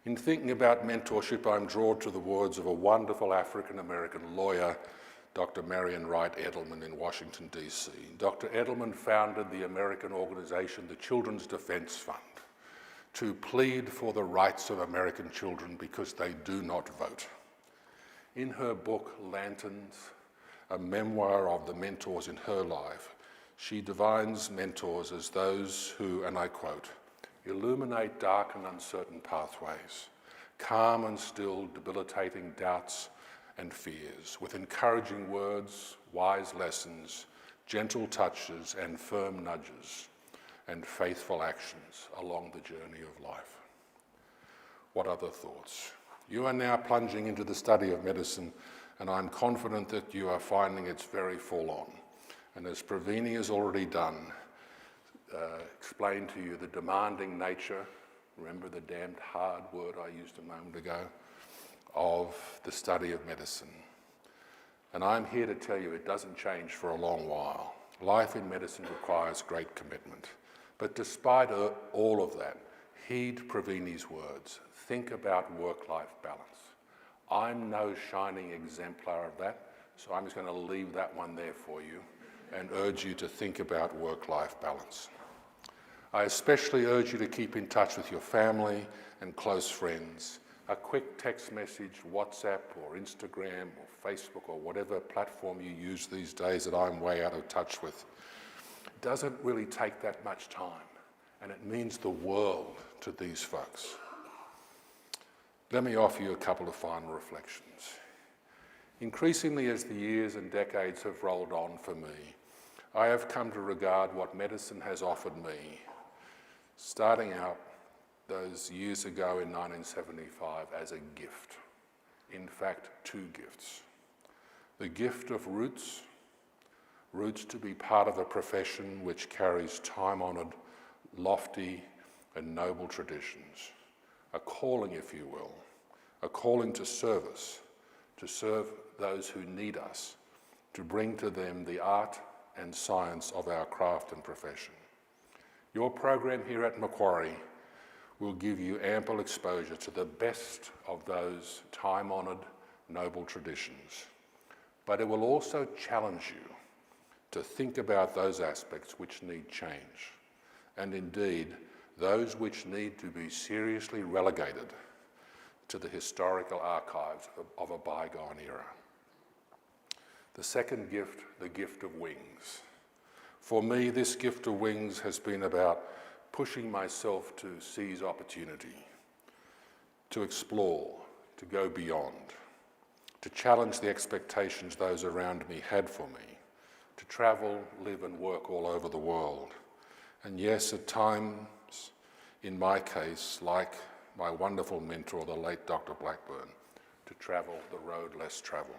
In thinking about mentorship, I'm drawn to the words of a wonderful African-American lawyer, Dr. Marion Wright Edelman in Washington, D.C. Dr. Edelman founded the American organization, the Children's Defense Fund, to plead for the rights of American children because they do not vote. In her book, Lanterns, a memoir of the mentors in her life, she defines mentors as those who, and I quote, illuminate dark and uncertain pathways, calm and still debilitating doubts and fears, with encouraging words, wise lessons, gentle touches and firm nudges, and faithful actions along the journey of life. What other thoughts? You are now plunging into the study of medicine, and I'm confident that you are finding it's very full on. And as Pravini has already done, explained to you the demanding nature, remember the damned hard word I used a moment ago, of the study of medicine. And I'm here to tell you it doesn't change for a long while. Life in medicine requires great commitment. But despite all of that, heed Pravini's words. Think about work-life balance. I'm no shining exemplar of that, so I'm just going to leave that one there for you and urge you to think about work-life balance. I especially urge you to keep in touch with your family and close friends. A quick text message, WhatsApp or Instagram or Facebook or whatever platform you use these days that I'm way out of touch with, doesn't really take that much time, and it means the world to these folks. Let me offer you a couple of final reflections. Increasingly, as the years and decades have rolled on for me, I have come to regard what medicine has offered me, starting out those years ago in 1975, as a gift. In fact, two gifts. The gift of roots to be part of a profession which carries time-honoured, lofty and noble traditions. A calling, if you will, a calling to service, to serve those who need us, to bring to them the art and science of our craft and profession. Your program here at Macquarie will give you ample exposure to the best of those time-honoured, noble traditions. But it will also challenge you to think about those aspects which need change, and indeed, those which need to be seriously relegated to the historical archives of a bygone era. The second gift, the gift of wings. For me, this gift of wings has been about pushing myself to seize opportunity, to explore, to go beyond, to challenge the expectations those around me had for me, to travel, live and work all over the world. And yes, at times, in my case, like my wonderful mentor, the late Dr. Blackburn, to travel the road less travelled.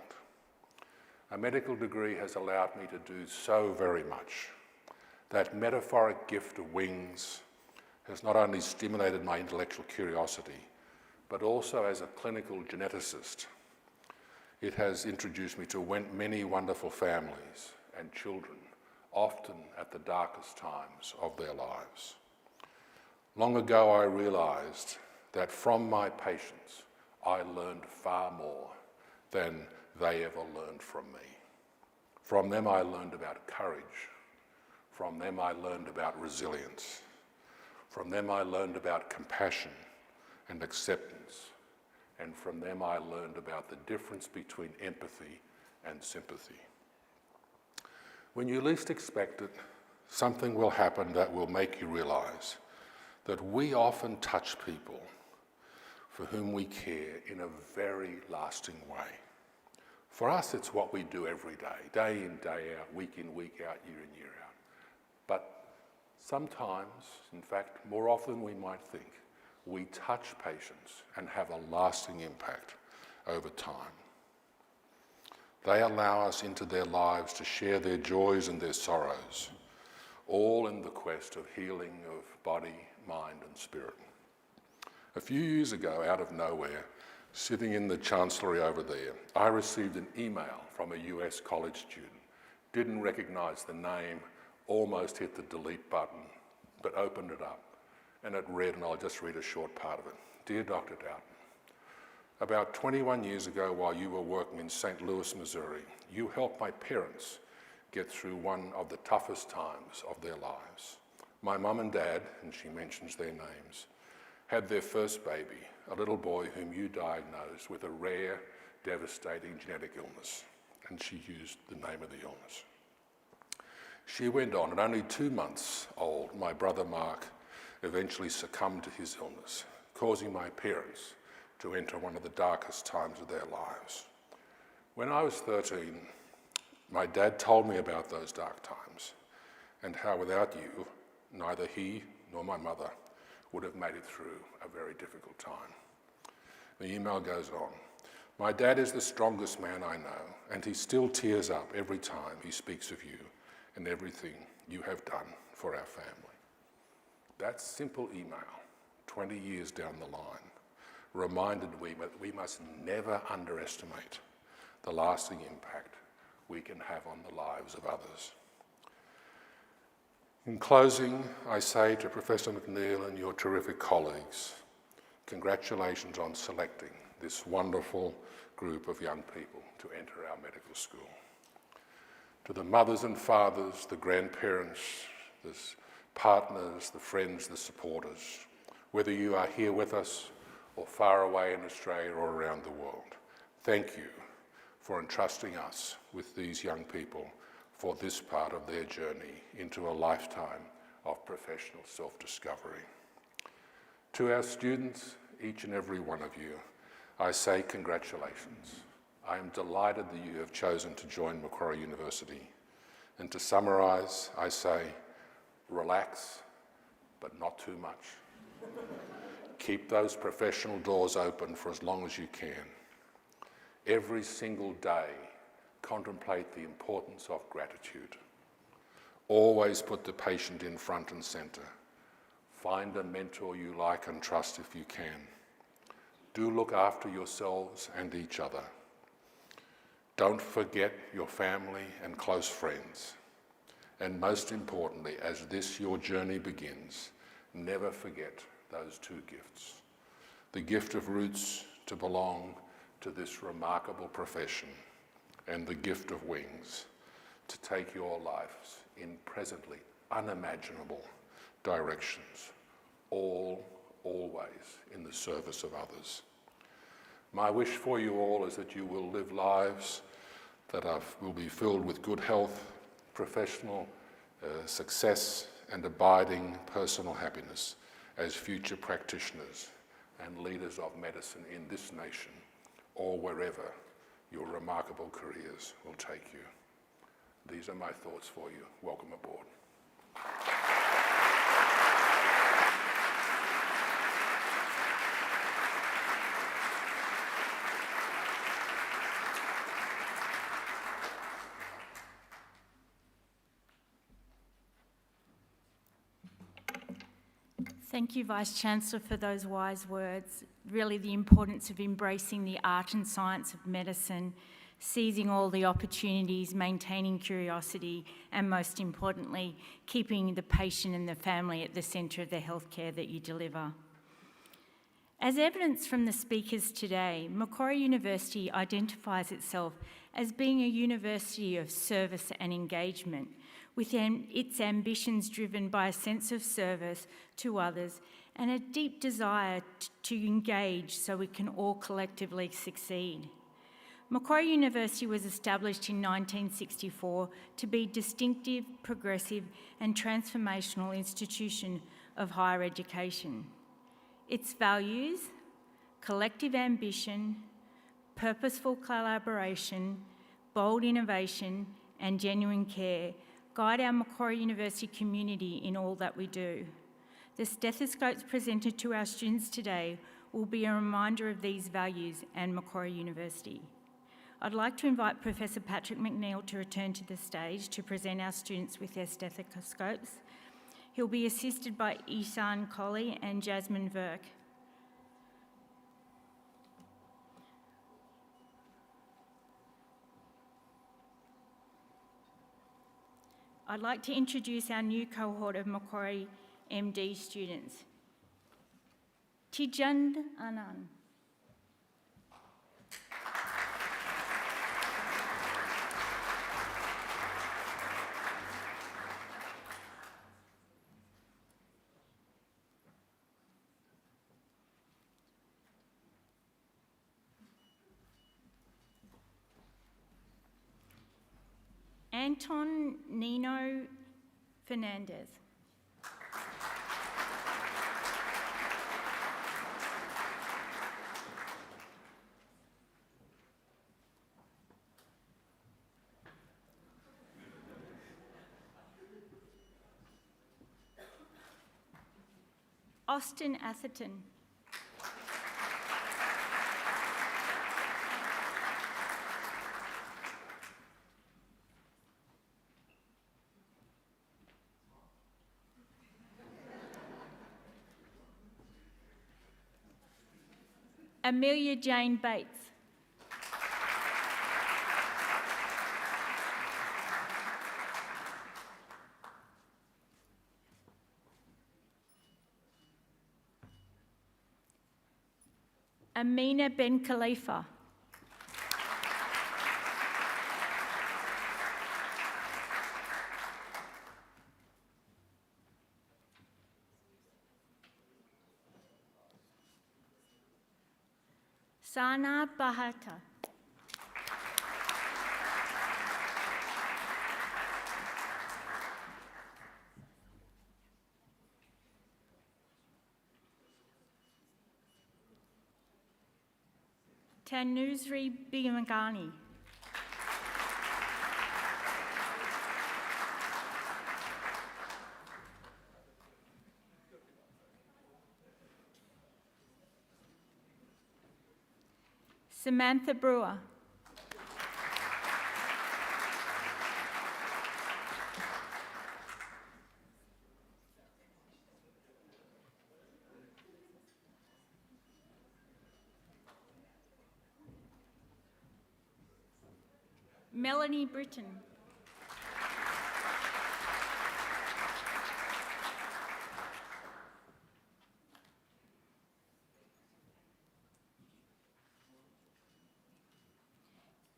A medical degree has allowed me to do so very much. That metaphoric gift of wings has not only stimulated my intellectual curiosity, but also as a clinical geneticist, it has introduced me to many wonderful families and children, often at the darkest times of their lives. Long ago, I realised that from my patients, I learned far more than they ever learned from me. From them, I learned about courage. From them, I learned about resilience. From them, I learned about compassion and acceptance. And from them, I learned about the difference between empathy and sympathy. When you least expect it, something will happen that will make you realise that we often touch people for whom we care in a very lasting way. For us, it's what we do every day in, day out, week in, week out, year in, year out. But sometimes, in fact, more often than we might think, we touch patients and have a lasting impact over time. They allow us into their lives to share their joys and their sorrows, all in the quest of healing of body, mind and spirit. A few years ago, out of nowhere, sitting in the chancellery over there, I received an email from a US college student. Didn't recognise the name, almost hit the delete button, but opened it up. And it read, and I'll just read a short part of it. Dear Dr. Dowden, about 21 years ago, while you were working in St. Louis, Missouri, you helped my parents get through one of the toughest times of their lives. My mum and dad, and she mentions their names, had their first baby, a little boy whom you diagnosed with a rare, devastating genetic illness, and she used the name of the illness. She went on, at only 2 months old, my brother Mark eventually succumbed to his illness, causing my parents to enter one of the darkest times of their lives. When I was 13, my dad told me about those dark times and how without you, neither he nor my mother would have made it through a very difficult time. The email goes on. My dad is the strongest man I know, and he still tears up every time he speaks of you and everything you have done for our family. That simple email, 20 years down the line, reminded me that we must never underestimate the lasting impact we can have on the lives of others. In closing, I say to Professor McNeil and your terrific colleagues, congratulations on selecting this wonderful group of young people to enter our medical school. To the mothers and fathers, the grandparents, the partners, the friends, the supporters, whether you are here with us or far away in Australia or around the world, thank you for entrusting us with these young people for this part of their journey into a lifetime of professional self-discovery. To our students, each and every one of you, I say congratulations. I am delighted that you have chosen to join Macquarie University. And to summarise, I say, relax, but not too much. Keep those professional doors open for as long as you can. Every single day, contemplate the importance of gratitude. Always put the patient in front and centre. Find a mentor you like and trust if you can. Do look after yourselves and each other. Don't forget your family and close friends. And most importantly, as this your journey begins, never forget those two gifts. The gift of roots to belong to this remarkable profession, and the gift of wings to take your lives in presently unimaginable directions, all always in the service of others. My wish for you all is that you will live lives that will be filled with good health, professional success, and abiding personal happiness as future practitioners and leaders of medicine in this nation or wherever your remarkable careers will take you. These are my thoughts for you. Welcome aboard. Thank you, Vice-Chancellor, for those wise words. Really the importance of embracing the art and science of medicine, seizing all the opportunities, maintaining curiosity, and most importantly, keeping the patient and the family at the centre of the healthcare that you deliver. As evidence from the speakers today, Macquarie University identifies itself as being a university of service and engagement, with its ambitions driven by a sense of service to others and a deep desire to engage so we can all collectively succeed. Macquarie University was established in 1964 to be a distinctive, progressive and transformational institution of higher education. Its values, collective ambition, purposeful collaboration, bold innovation and genuine care guide our Macquarie University community in all that we do. The stethoscopes presented to our students today will be a reminder of these values and Macquarie University. I'd like to invite Professor Patrick McNeill to return to the stage to present our students with their stethoscopes. He'll be assisted by Ishan Colley and Jasmine Verk. I'd like to introduce our new cohort of Macquarie MD students. Tijand Anand. Anton Nino Fernandez. Austin Atherton. Amelia Jane Bates. Amina Ben Khalifa. Sana Bahata. Tanusri Bigmagani. Samantha Brewer. Melanie Britton.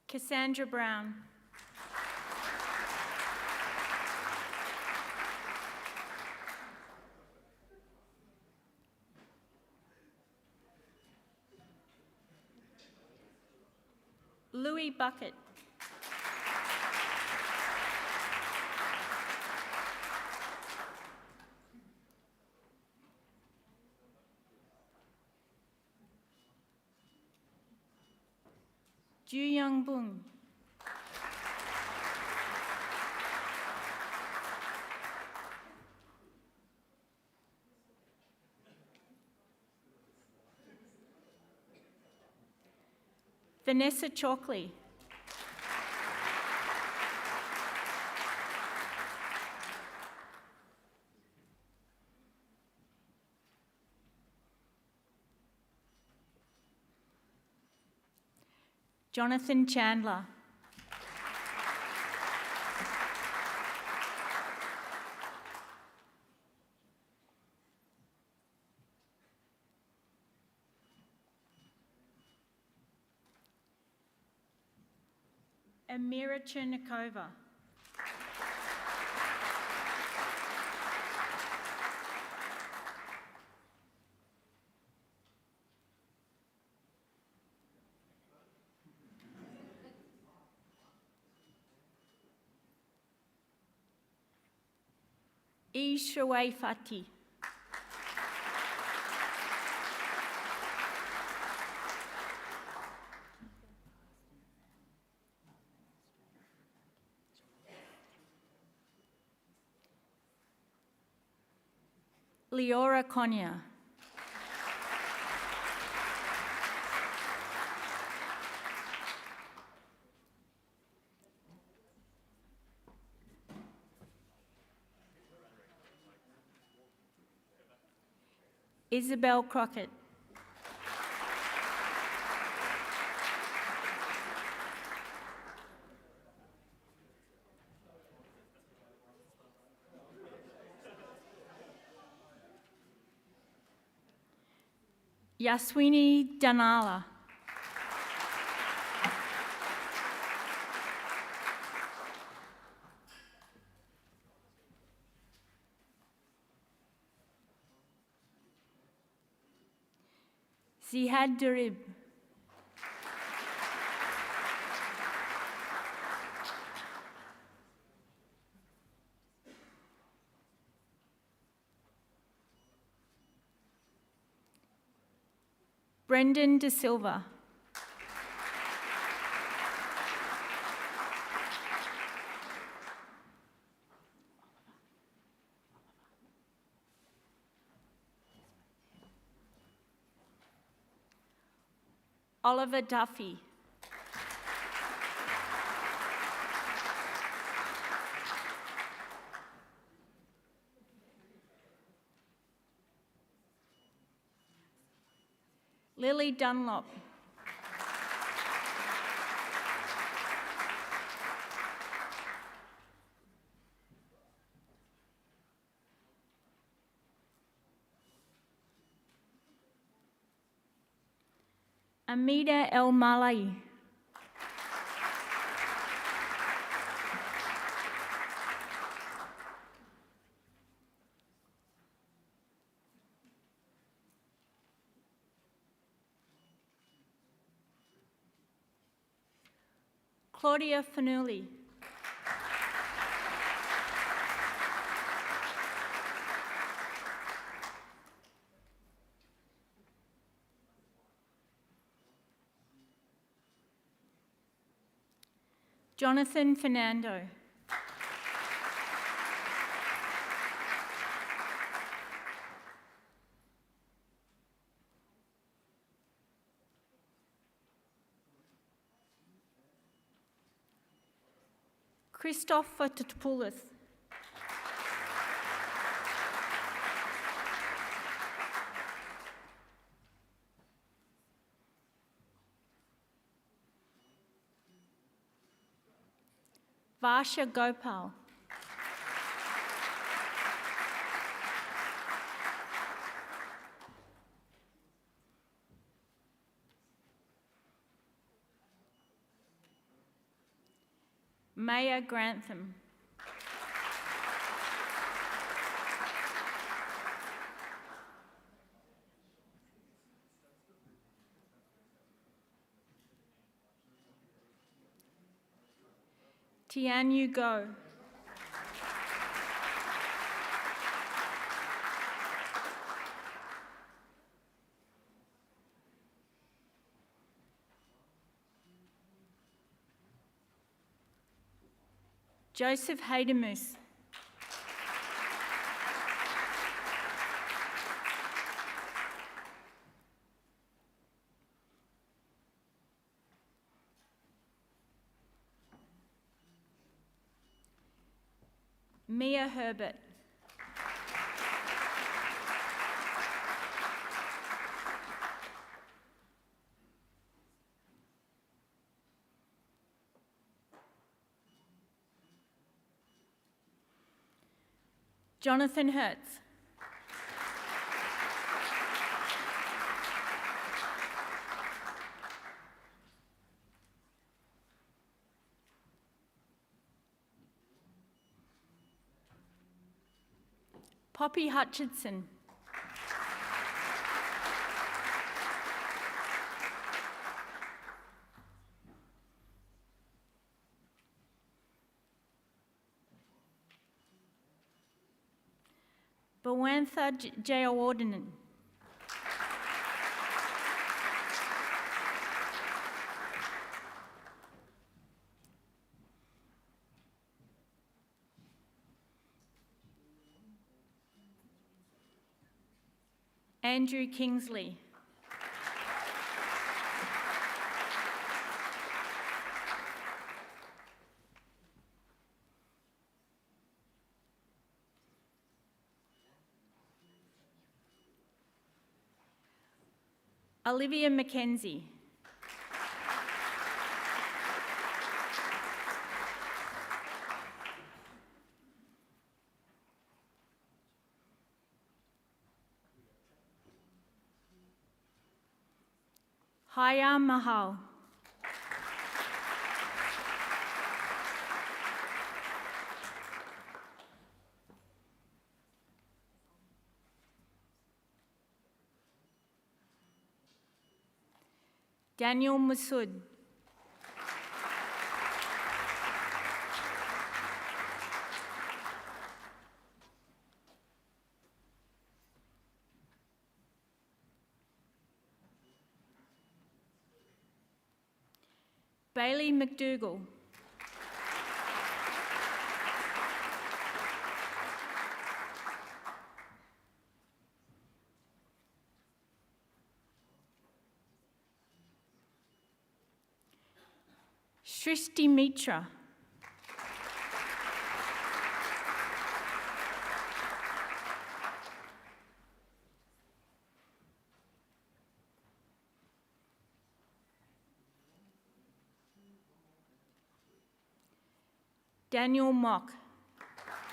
Cassandra Brown. Louis Bucket. Ju Young Boon. Vanessa Chalkley. Jonathan Chandler. Amira Chernikova. Shaway Fati. Leora Konya. Isabel Crockett. Yaswini Danala. Zihad Durib. Brendan De Silva. Oliver Duffy. Lily Dunlop. Amida El Malai. Claudia Fanuli. Jonathan Fernando. Christoph Fotopoulos. Varsha Gopal. Maya Grantham. Tianyu Go. Joseph Haydemus. Mia Herbert. Jonathan Hertz. Poppy Hutchinson. Bawantha Jayawardenen. Andrew Kingsley. Olivia Mackenzie. Hayam Mahal. Daniel Masood. Bailey McDougall. Shrishti Mitra.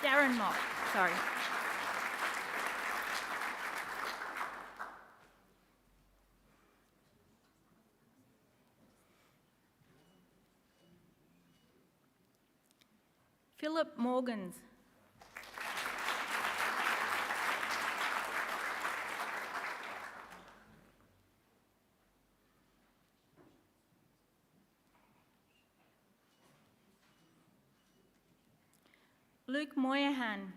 Darren Mock, sorry. Philip Morgans. Luke Moynihan.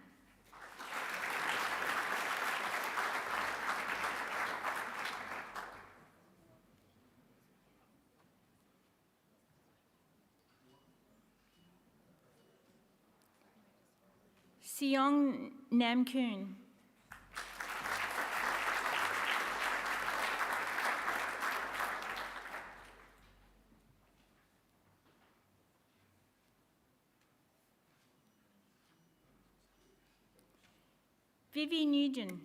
Seong Namkoon. Vivi Nugent.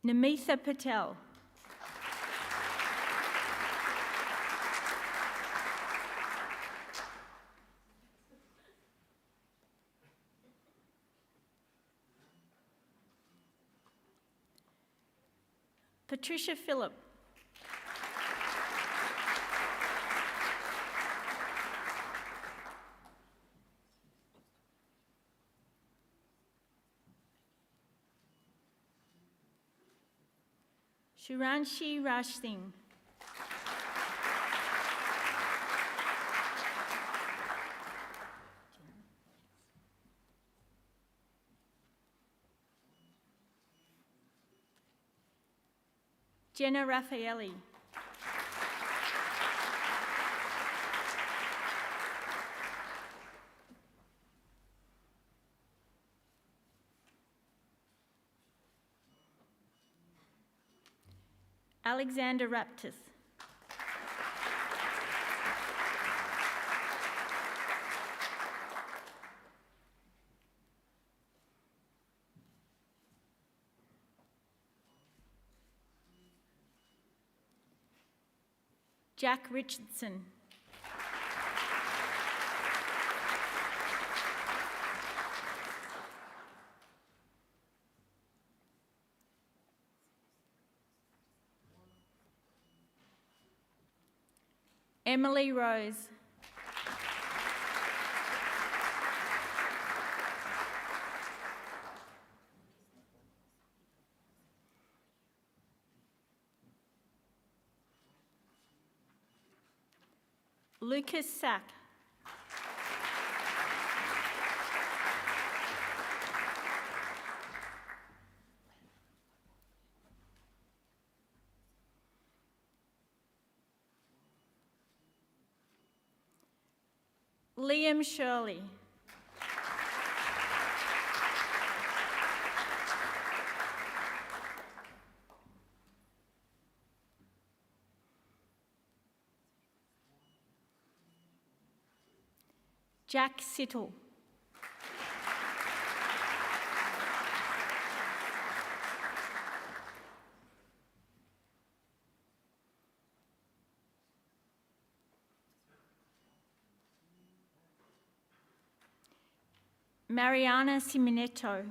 Namitha Patel. Patricia Phillip. Shuranshi Raj Singh. Jenna Raffaelli. Alexander Raptis. Jack Richardson. Emily Rose. Lucas Sack. Liam Shirley. Jack Sittle. Mariana Simonetto.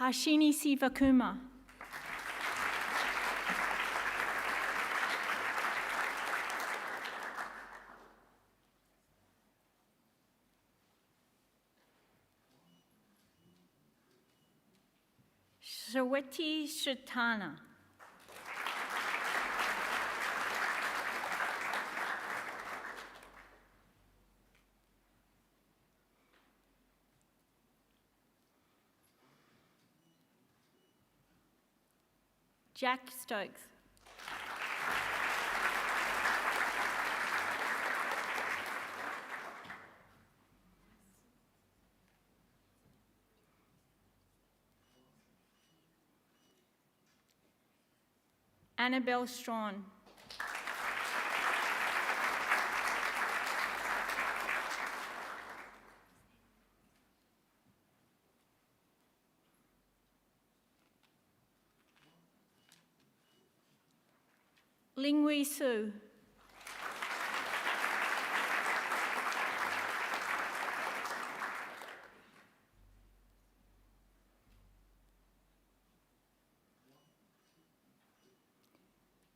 Harshini Sivakuma. Shaweti Shatana. Jack Stokes. Annabelle Strawn. Lingwei Su.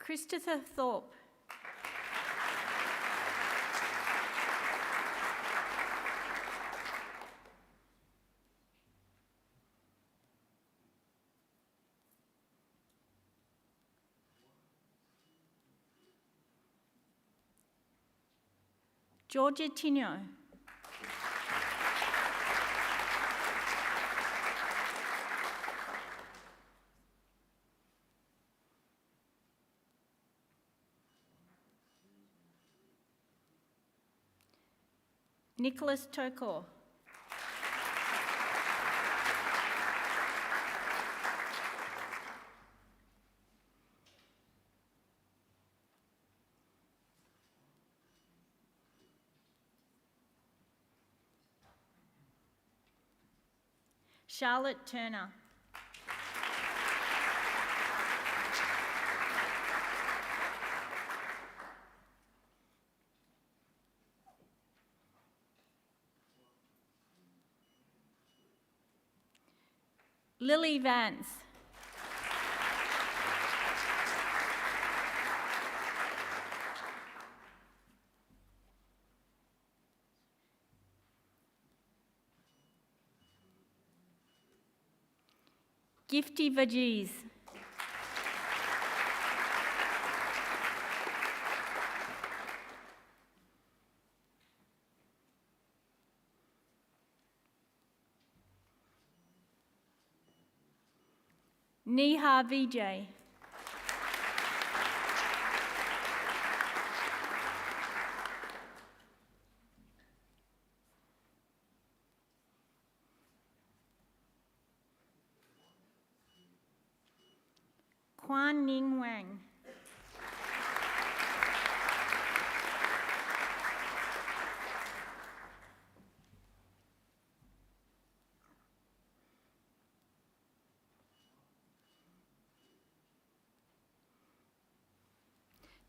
Christopher Thorpe. Georgia Tino. Nicholas Tokor. Charlotte Turner. Lily Vance. Gifty Vajeez. Neha Vijay. Quan Ning Wang.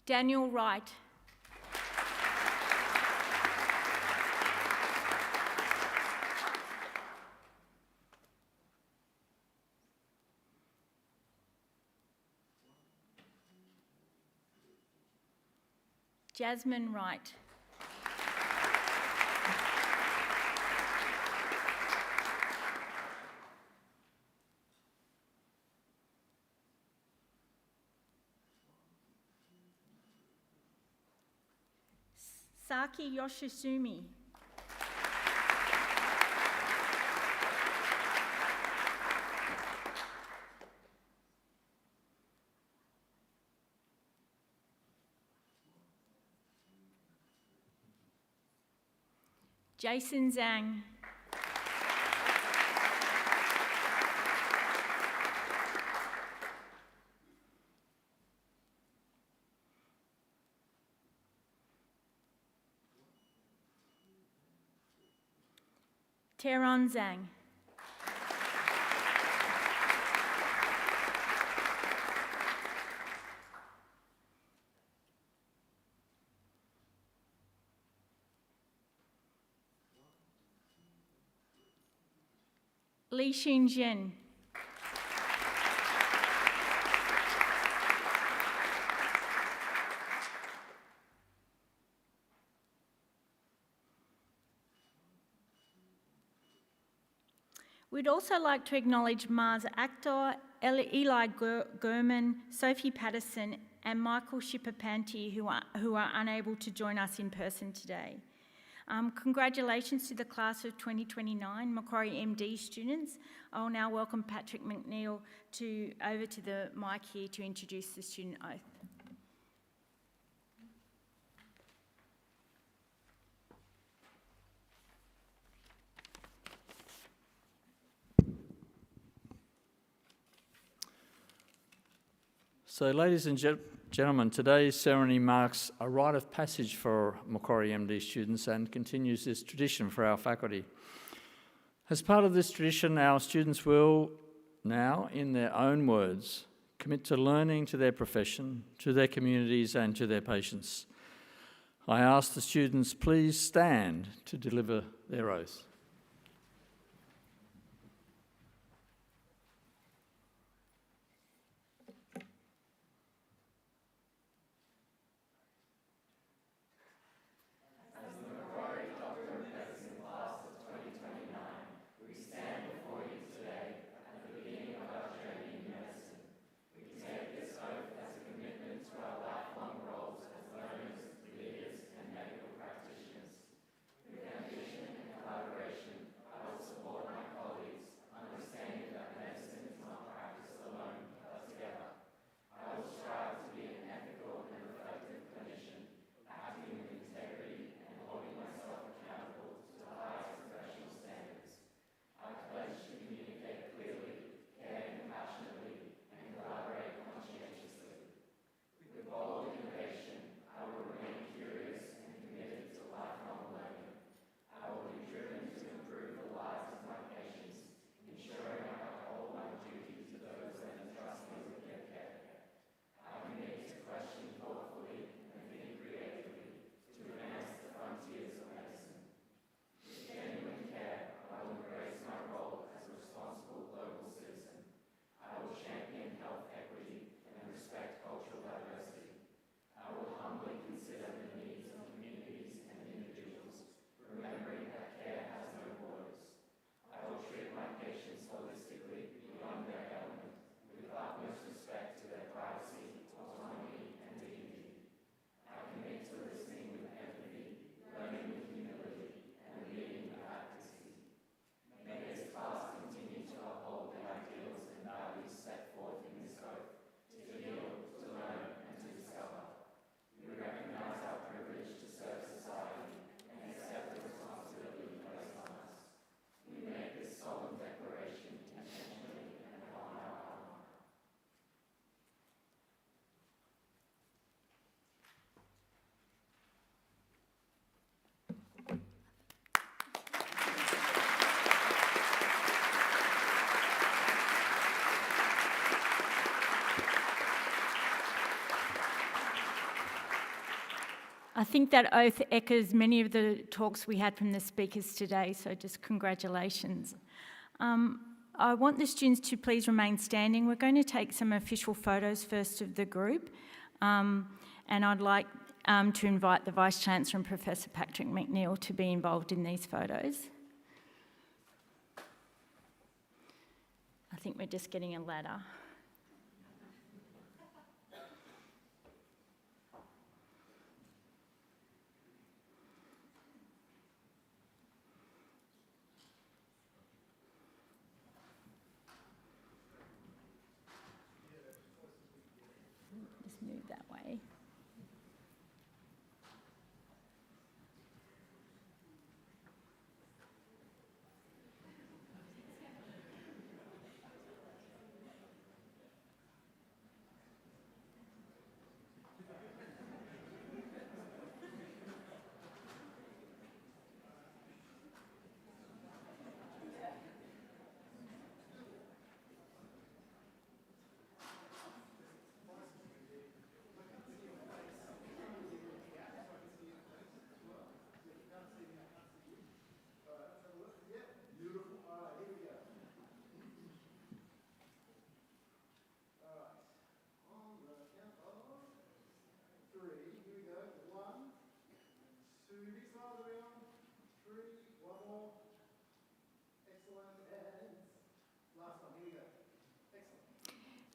Daniel Wright. Jasmine Wright. Saki Yoshizumi. Jason Zhang. Tehran Zhang. Li Xinjian. We'd also like to acknowledge Mars actor, Eli Gurman, Sophie Patterson and Michael Shipapanti who are unable to join us in person today. Congratulations to the class of 2029 Macquarie MD students. I will now welcome Patrick McNeil over to the mic here to introduce the student oath. So, ladies and gentlemen, today's ceremony marks a rite of passage for Macquarie MD students and continues this tradition for our faculty. As part of this tradition, our students will now, in their own words, commit to learning to their profession, to their communities and to their patients. I ask the students please stand to deliver their oath. think that oath echoes many of the talks we had from the speakers today, so just congratulations. I want the students to please remain standing. We're going to take some official photos first of the group, and I'd like to invite the Vice-Chancellor and Professor Patrick McNeill to be involved in these photos. I think we're just getting a ladder. Just move that way.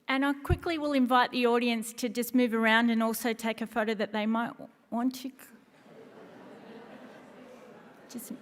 And I quickly will invite the audience to just move around and also take a photo that they might want to. Just.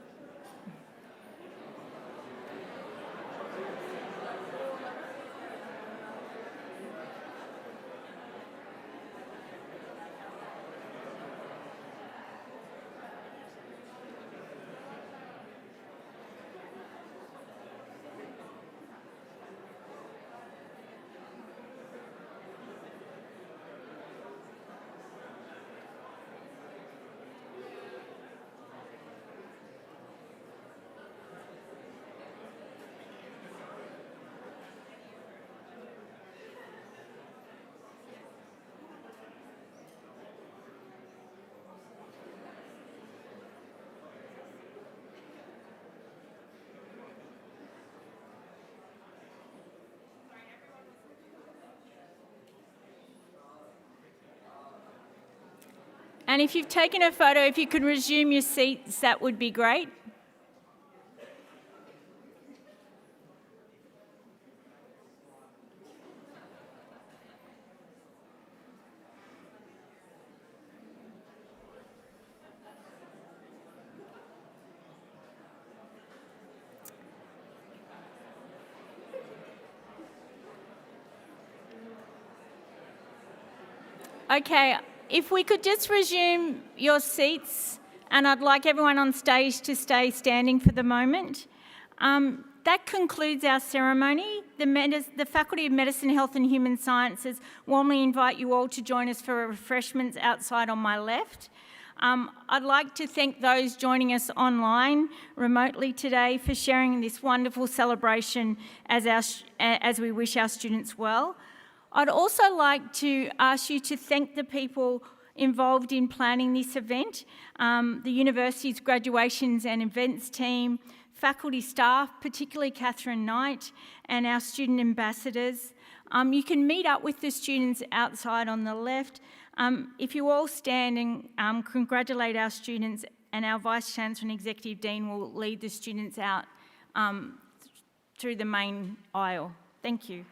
And if you've taken a photo, if you could resume your seats, that would be great. Okay, if we could just resume your seats, and I'd like everyone on stage to stay standing for the moment. That concludes our ceremony. The Faculty of Medicine, Health and Human Sciences warmly invite you all to join us for refreshments outside on my left. I'd like to thank those joining us online remotely today for sharing this wonderful celebration as we wish our students well. I'd also like to ask you to thank the people involved in planning this event, the university's graduations and events team, faculty staff, particularly Catherine Knight, and our student ambassadors. You can meet up with the students outside on the left. If you all stand and congratulate our students, and our Vice-Chancellor and Executive Dean will lead the students out through the main aisle. Thank you.